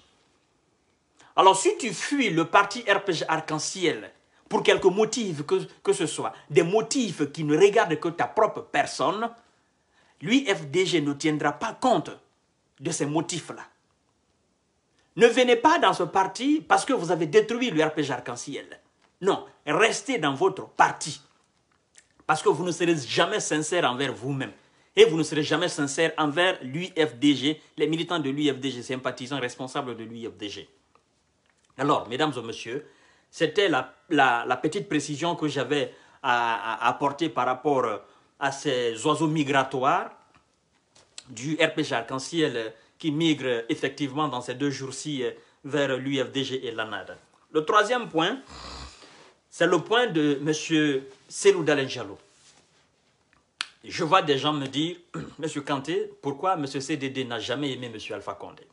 Alors si tu fuis le parti RPG Arc-en-Ciel pour quelque motif que ce soit, des motifs qui ne regardent que ta propre personne, l'UFDG ne tiendra pas compte de ces motifs-là. Ne venez pas dans ce parti parce que vous avez détruit le RPG Arc-en-Ciel. Non, restez dans votre parti. Parce que vous ne serez jamais sincère envers vous-même. Et vous ne serez jamais sincère envers l'UFDG, les militants de l'UFDG, sympathisants, responsables de l'UFDG. Alors, mesdames et messieurs, c'était la petite précision que j'avais à apporter par rapport à ces oiseaux migratoires du RPG Arc-en-Ciel qui migrent effectivement dans ces 2 jours-ci vers l'UFDG et l'ANAD. Le troisième point, c'est le point de M. Cellou Dalein Diallo. Je vois des gens me dire, M. Kanté, pourquoi M. CDD n'a jamais aimé M. Alpha Condé?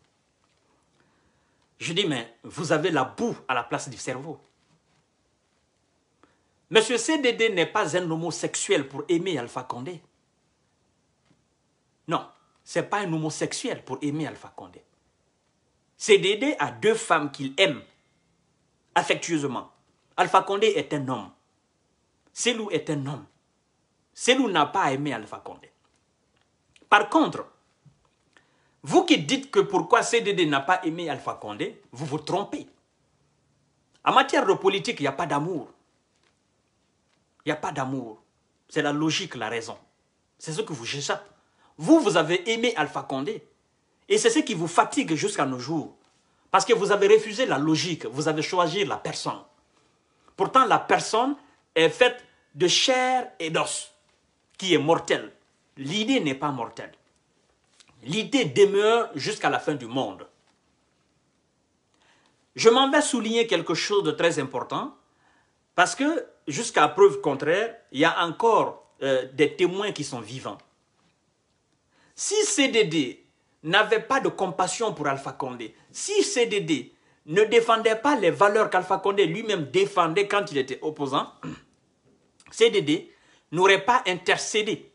Je dis, mais vous avez la boue à la place du cerveau. M. CDD n'est pas un homosexuel pour aimer Alpha Condé. Non, ce n'est pas un homosexuel pour aimer Alpha Condé. CDD a 2 femmes qu'il aime affectueusement. Alpha Condé est un homme. Cellou est un homme. Cellou n'a pas aimé Alpha Condé. Par contre, vous qui dites que pourquoi CDD n'a pas aimé Alpha Condé, vous vous trompez. En matière de politique, il n'y a pas d'amour. Il n'y a pas d'amour. C'est la logique, la raison. C'est ce que vous échappe. Vous avez aimé Alpha Condé. Et c'est ce qui vous fatigue jusqu'à nos jours. Parce que vous avez refusé la logique. Vous avez choisi la personne. Pourtant, la personne est faite de chair et d'os, qui est mortelle. L'idée n'est pas mortelle. L'idée demeure jusqu'à la fin du monde. Je m'en vais souligner quelque chose de très important, parce que, jusqu'à preuve contraire, il y a encore des témoins qui sont vivants. Si CDD n'avait pas de compassion pour Alpha Condé, si CDD ne défendait pas les valeurs qu'Alpha Condé lui-même défendait quand il était opposant, CDD n'aurait pas intercédé,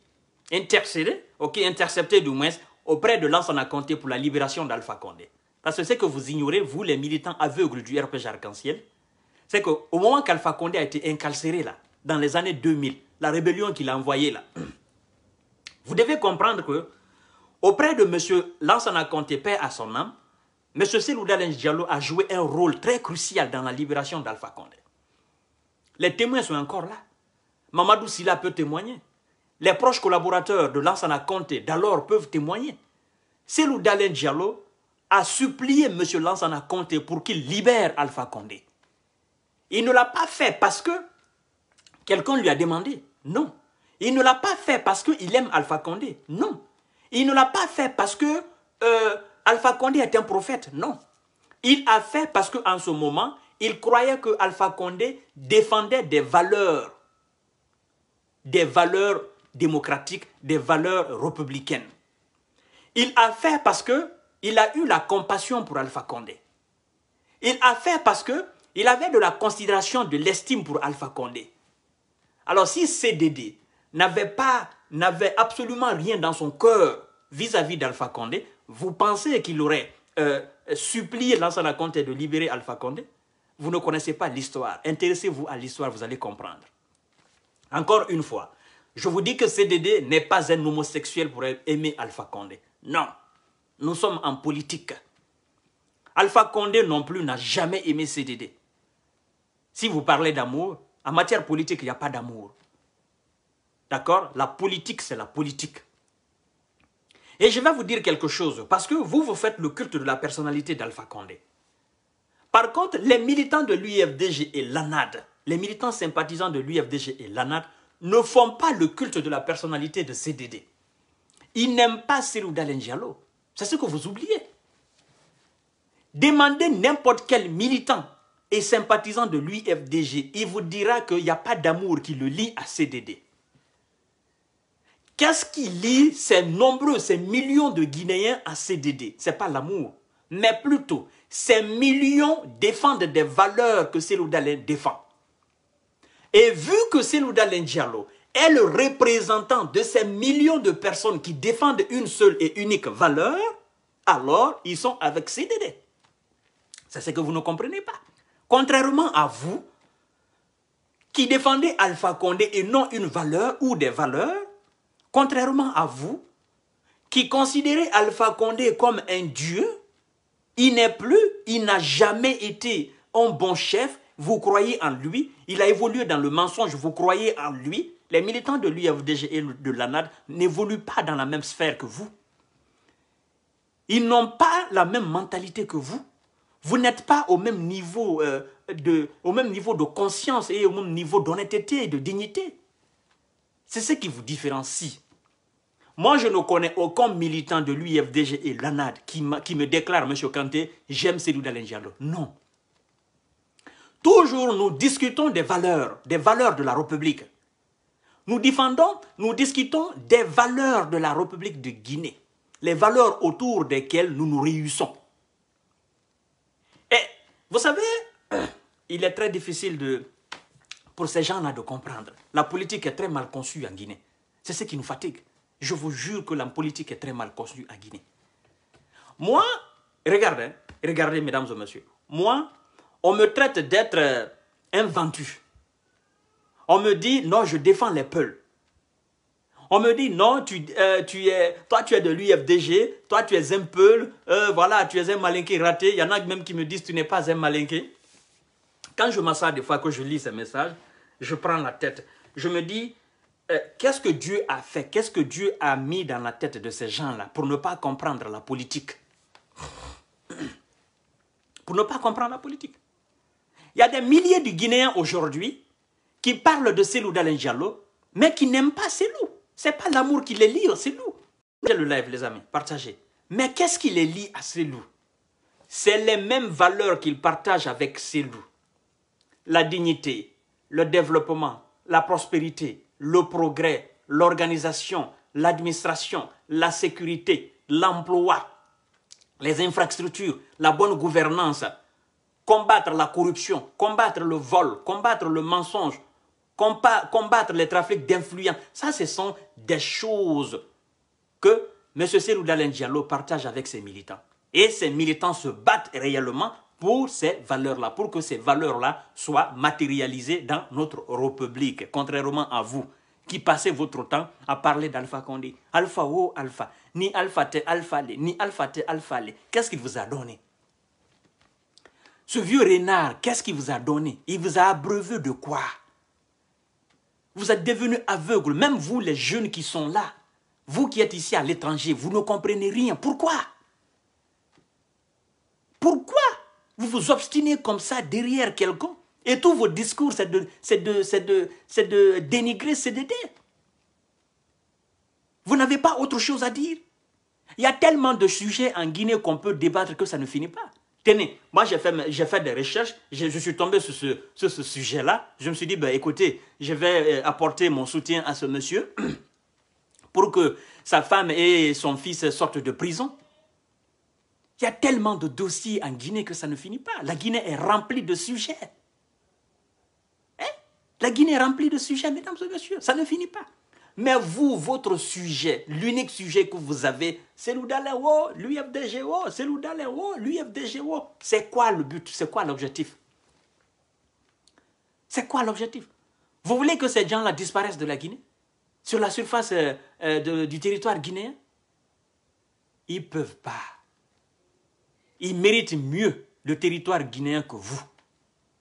intercepté du moins, auprès de Lansana Conté pour la libération d'Alpha Condé. Parce que ce que vous ignorez, vous les militants aveugles du RPG Arc-en-Ciel, c'est qu'au moment qu'Alpha Condé a été incarcéré là, dans les années 2000, la rébellion qu'il a envoyée là, vous devez comprendre que auprès de M. Lansana Conté, paix à son âme, M. Cellou Dalein Diallo a joué un rôle très crucial dans la libération d'Alpha Condé. Les témoins sont encore là. Mamadou Sylla peut témoigner. Les proches collaborateurs de Lansana Conté d'alors peuvent témoigner. Cellou Dalein Diallo a supplié M. Lansana Conté pour qu'il libère Alpha Condé. Il ne l'a pas fait parce que quelqu'un lui a demandé. Non. Il ne l'a pas fait parce qu'il aime Alpha Condé. Non. Il ne l'a pas fait parce que Alpha Condé est un prophète. Non. Il a fait parce qu'en ce moment, il croyait que Alpha Condé défendait des valeurs démocratiques, des valeurs républicaines. Il a fait parce qu'il a eu la compassion pour Alpha Condé. Il a fait parce qu'il avait de la considération, de l'estime pour Alpha Condé. Alors si CDD n'avait absolument rien dans son cœur vis-à-vis d'Alpha Condé, vous pensez qu'il aurait supplié Lansana Conté de libérer Alpha Condé? Vous ne connaissez pas l'histoire. Intéressez-vous à l'histoire, vous allez comprendre. Encore une fois, je vous dis que CDD n'est pas un homosexuel pour aimer Alpha Condé. Non, nous sommes en politique. Alpha Condé non plus n'a jamais aimé CDD. Si vous parlez d'amour, en matière politique, il n'y a pas d'amour. D'accord? La politique, c'est la politique. Et je vais vous dire quelque chose, parce que vous faites le culte de la personnalité d'Alpha Condé. Par contre, les militants de l'UFDG et l'ANAD, les militants sympathisants de l'UFDG et l'ANAD, ne font pas le culte de la personnalité de CDD. Ils n'aiment pas Cellou Dalein Diallo. C'est ce que vous oubliez. Demandez n'importe quel militant et sympathisant de l'UFDG, il vous dira qu'il n'y a pas d'amour qui le lie à CDD. Qu'est-ce qui lie ces millions de Guinéens à CDD? Ce n'est pas l'amour, mais plutôt ces millions défendent des valeurs que Cellou Dalein défend. Et vu que Cellou Dalein Diallo est le représentant de ces millions de personnes qui défendent une seule et unique valeur, alors ils sont avec CDD. C'est ce que vous ne comprenez pas. Contrairement à vous, qui défendez Alpha Condé et non une valeur ou des valeurs, contrairement à vous, qui considérez Alpha Condé comme un dieu, il n'a jamais été un bon chef, vous croyez en lui, il a évolué dans le mensonge, vous croyez en lui, Les militants de l'UFDG et de l'ANAD n'évoluent pas dans la même sphère que vous. Ils n'ont pas la même mentalité que vous. Vous n'êtes pas au même niveau de conscience et au même niveau d'honnêteté et de dignité. C'est ce qui vous différencie. Moi, je ne connais aucun militant de l'UFDG et l'ANAD qui me déclare, M. Kanté, j'aime Cellou Dalein Diallo. Non. Toujours, nous discutons des valeurs de la République. Nous discutons des valeurs de la République de Guinée. Les valeurs autour desquelles nous nous réunissons. Et vous savez, il est très difficile pour ces gens-là de comprendre. La politique est très mal conçue en Guinée. C'est ce qui nous fatigue. Je vous jure que la politique est très mal conçue en Guinée. Moi, regardez mesdames et messieurs, moi, on me traite d'être un vendu. On me dit, non, je défends les Peuls. On me dit, non, toi tu es de l'UFDG, toi tu es un Peul, voilà, tu es un malinqué raté. Il y en a même qui me disent, tu n'es pas un malinqué. Quand je m'assois des fois que je lis ces messages, je prends la tête. Je me dis, qu'est-ce que Dieu a fait? Qu'est-ce que Dieu a mis dans la tête de ces gens-là pour ne pas comprendre la politique? Pour ne pas comprendre la politique. Il y a des milliers de Guinéens aujourd'hui qui parlent de Cellou Dalein Diallo, mais qui n'aiment pas Cellou. Ce n'est pas l'amour qui les lie à Cellou. Le live, les amis, partagez. Mais qu'est-ce qui les lie à Cellou? C'est les mêmes valeurs qu'ils partagent avec Cellou. La dignité, le développement, la prospérité, le progrès, l'organisation, l'administration, la sécurité, l'emploi, les infrastructures, la bonne gouvernance, combattre la corruption, combattre le vol, combattre le mensonge, combattre les trafics d'influence. Ça, ce sont des choses que M. Cellou Dalein Diallo partage avec ses militants. Et ces militants se battent réellement pour ces valeurs-là, pour que ces valeurs-là soient matérialisées dans notre République, contrairement à vous, qui passez votre temps à parler d'Alpha Condé. Alpha oh Alpha, ni Alpha te Alpha le, ni Alpha te Alpha le. Qu'est-ce qu'il vous a donné? Ce vieux renard, qu'est-ce qu'il vous a donné? Il vous a abreuvé de quoi? Vous êtes devenus aveugles, même vous les jeunes qui sont là. Vous qui êtes ici à l'étranger, vous ne comprenez rien. Pourquoi? Pourquoi vous vous obstinez comme ça derrière quelqu'un? Et tous vos discours, c'est de dénigrer CDD. Vous n'avez pas autre chose à dire? Il y a tellement de sujets en Guinée qu'on peut débattre que ça ne finit pas. Tenez, moi j'ai fait des recherches, je suis tombé sur ce sujet-là. Je me suis dit, ben, écoutez, je vais apporter mon soutien à ce monsieur pour que sa femme et son fils sortent de prison. Il y a tellement de dossiers en Guinée que ça ne finit pas. La Guinée est remplie de sujets. Hein? La Guinée est remplie de sujets, mesdames et messieurs. Ça ne finit pas. Mais vous, votre sujet, l'unique sujet que vous avez, c'est Cellou Dalein, oh, l'UFDG, oh, Cellou Dalein, oh, l'UFDG, oh. C'est quoi le but? C'est quoi l'objectif? C'est quoi l'objectif? Vous voulez que ces gens-là disparaissent de la Guinée? Sur la surface du territoire guinéen? Ils ne peuvent pas. Ils méritent mieux le territoire guinéen que vous.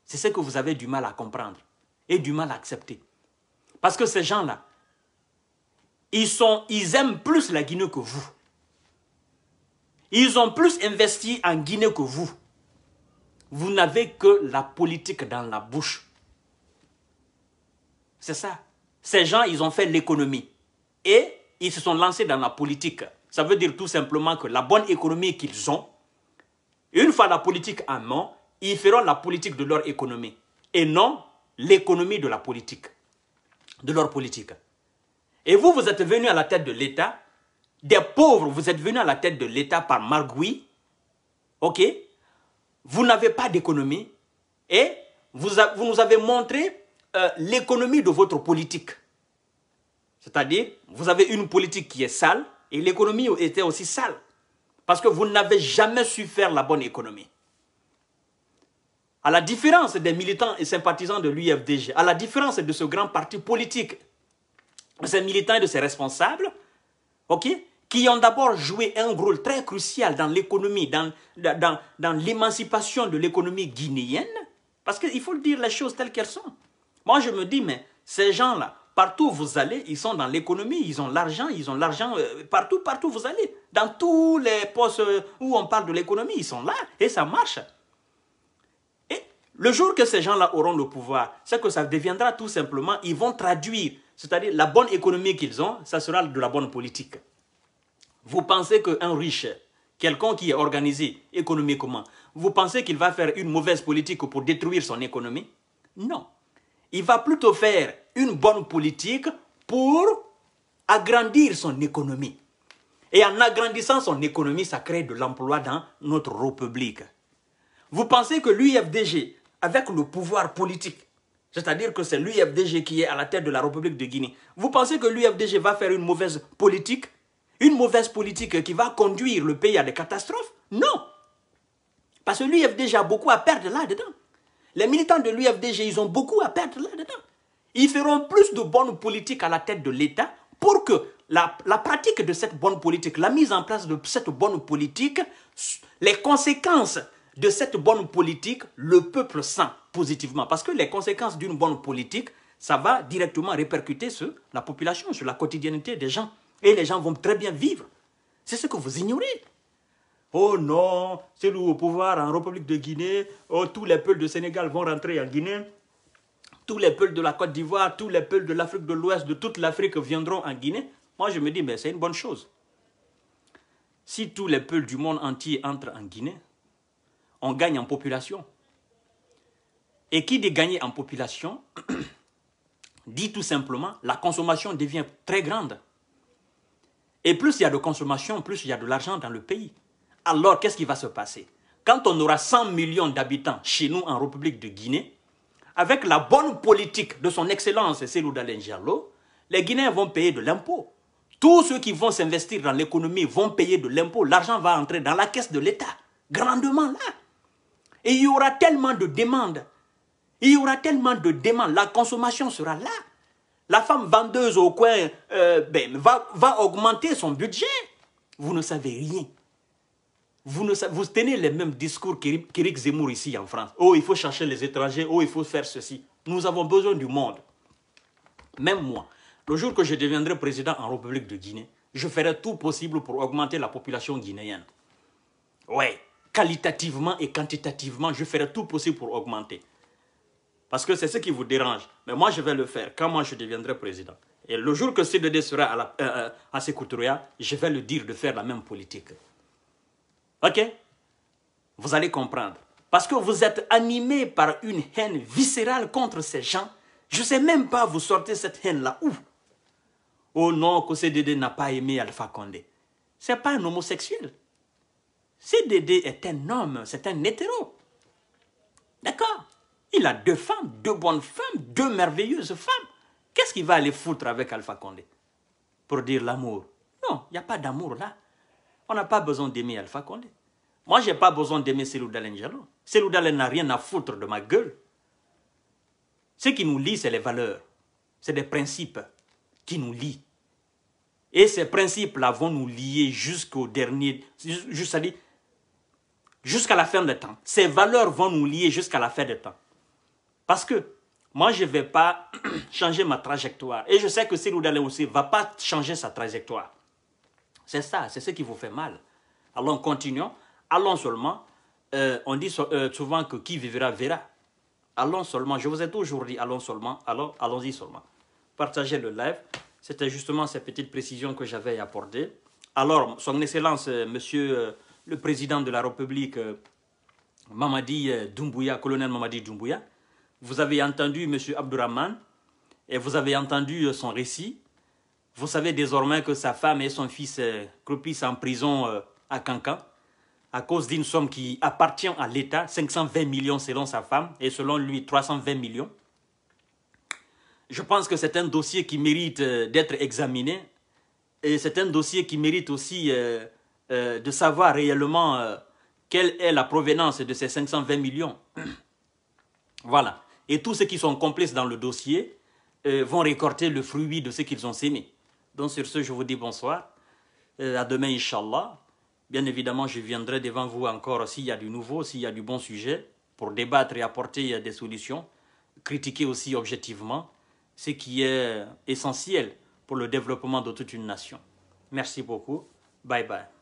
C'est ce que vous avez du mal à comprendre et du mal à accepter. Parce que ces gens-là, ils aiment plus la Guinée que vous. Ils ont plus investi en Guinée que vous. Vous n'avez que la politique dans la bouche. C'est ça. Ces gens, ils ont fait l'économie. Et ils se sont lancés dans la politique. Ça veut dire tout simplement que la bonne économie qu'ils ont, une fois la politique en main, ils feront la politique de leur économie. Et non l'économie de la politique. De leur politique. Et vous, vous êtes venus à la tête de l'État. Des pauvres, vous êtes venus à la tête de l'État par Margoui. Ok? Vous n'avez pas d'économie. Et vous nous avez montré l'économie de votre politique. C'est-à-dire, vous avez une politique qui est sale et l'économie était aussi sale. Parce que vous n'avez jamais su faire la bonne économie. À la différence des militants et sympathisants de l'UFDG, à la différence de ce grand parti politique, de ces militants et de ces responsables, ok, qui ont d'abord joué un rôle très crucial dans l'économie, dans l'émancipation de l'économie guinéenne, parce qu'il faut dire les choses telles qu'elles sont. Moi, je me dis, mais ces gens-là, partout où vous allez, ils sont dans l'économie, ils ont l'argent partout où vous allez. Dans tous les postes où on parle de l'économie, ils sont là et ça marche. Et le jour que ces gens-là auront le pouvoir, c'est que ça deviendra tout simplement, ils vont traduire, c'est-à-dire la bonne économie qu'ils ont, ça sera de la bonne politique. Vous pensez qu'un riche, quelqu'un qui est organisé économiquement, vous pensez qu'il va faire une mauvaise politique pour détruire son économie? Non. Il va plutôt faire une bonne politique pour agrandir son économie. Et en agrandissant son économie, ça crée de l'emploi dans notre République. Vous pensez que l'UFDG, avec le pouvoir politique, c'est-à-dire que c'est l'UFDG qui est à la tête de la République de Guinée, vous pensez que l'UFDG va faire une mauvaise politique? Une mauvaise politique qui va conduire le pays à des catastrophes? Non. Parce que l'UFDG a beaucoup à perdre là-dedans. Les militants de l'UFDG, ils ont beaucoup à perdre là-dedans. Ils feront plus de bonnes politiques à la tête de l'État pour que la pratique de cette bonne politique, la mise en place de cette bonne politique, les conséquences de cette bonne politique, le peuple sent positivement. Parce que les conséquences d'une bonne politique, ça va directement répercuter sur la population, sur la quotidiennité des gens. Et les gens vont très bien vivre. C'est ce que vous ignorez. Oh non, c'est nous au pouvoir en République de Guinée. Oh, tous les peuples du Sénégal vont rentrer en Guinée. Tous les peuples de la Côte d'Ivoire, tous les peuples de l'Afrique de l'Ouest, de toute l'Afrique viendront en Guinée. Moi, je me dis, mais c'est une bonne chose. Si tous les peuples du monde entier entrent en Guinée, on gagne en population. Et qui dit gagner en population, dit tout simplement, la consommation devient très grande. Et plus il y a de consommation, plus il y a de l'argent dans le pays. Alors, qu'est-ce qui va se passer? Quand on aura 100 millions d'habitants chez nous en République de Guinée, avec la bonne politique de son excellence Cellou Dalein Diallo, les Guinéens vont payer de l'impôt. Tous ceux qui vont s'investir dans l'économie vont payer de l'impôt. L'argent va entrer dans la caisse de l'État, grandement là. Et il y aura tellement de demandes. Il y aura tellement de demandes. La consommation sera là. La femme vendeuse au coin va augmenter son budget. Vous ne savez rien. Vous tenez les mêmes discours qu'Éric Zemmour ici en France. Oh, il faut chercher les étrangers. Oh, il faut faire ceci. Nous avons besoin du monde. Même moi, le jour que je deviendrai président en République de Guinée, je ferai tout possible pour augmenter la population guinéenne. Ouais, qualitativement et quantitativement, je ferai tout possible pour augmenter. Parce que c'est ce qui vous dérange. Mais moi, je vais le faire quand moi je deviendrai président. Et le jour que CDD sera à Sékou Touré, je vais le dire de faire la même politique. Ok? Vous allez comprendre. Parce que vous êtes animé par une haine viscérale contre ces gens. Je ne sais même pas vous sortez cette haine-là où. Oh non, que CDD n'a pas aimé Alpha Condé. Ce n'est pas un homosexuel. CDD est un homme, c'est un hétéro. D'accord? Il a 2 femmes, 2 bonnes femmes, 2 merveilleuses femmes. Qu'est-ce qu'il va aller foutre avec Alpha Condé? Pour dire l'amour? Non, il n'y a pas d'amour là. On n'a pas besoin d'aimer Alpha Condé. Moi, je n'ai pas besoin d'aimer Cellou Dalein Diallo. Cellou Dalein n'a rien à foutre de ma gueule. Ce qui nous lie, c'est les valeurs. C'est des principes qui nous lient. Et ces principes-là vont nous lier jusqu'au dernier, jusqu'à la fin des temps. Ces valeurs vont nous lier jusqu'à la fin des temps. Parce que moi, je ne vais pas changer ma trajectoire. Et je sais que Cellou Dalein aussi ne va pas changer sa trajectoire. C'est ça, c'est ce qui vous fait mal. Alors, continuons. Allons seulement. On dit souvent que qui vivra verra. Allons seulement. Je vous ai toujours dit allons seulement. Alors, allons-y seulement. Partagez le live. C'était justement ces petites précisions que j'avais apportées. Alors, son Excellence, Monsieur le Président de la République, Mamadi Doumbouya, colonel Mamadi Doumbouya, vous avez entendu M. Abdourahmane et vous avez entendu son récit. Vous savez désormais que sa femme et son fils croupissent en prison à Cancan à cause d'une somme qui appartient à l'État, 520 millions selon sa femme et selon lui 320 millions. Je pense que c'est un dossier qui mérite d'être examiné et c'est un dossier qui mérite aussi de savoir réellement quelle est la provenance de ces 520 millions. Voilà. Et tous ceux qui sont complices dans le dossier vont récolter le fruit de ce qu'ils ont sémé. Donc sur ce, je vous dis bonsoir. À demain, Inch'Allah. Bien évidemment, je viendrai devant vous encore s'il y a du nouveau, s'il y a du bon sujet, pour débattre et apporter des solutions. Critiquer aussi objectivement. ce qui est essentiel pour le développement de toute une nation. Merci beaucoup. Bye bye.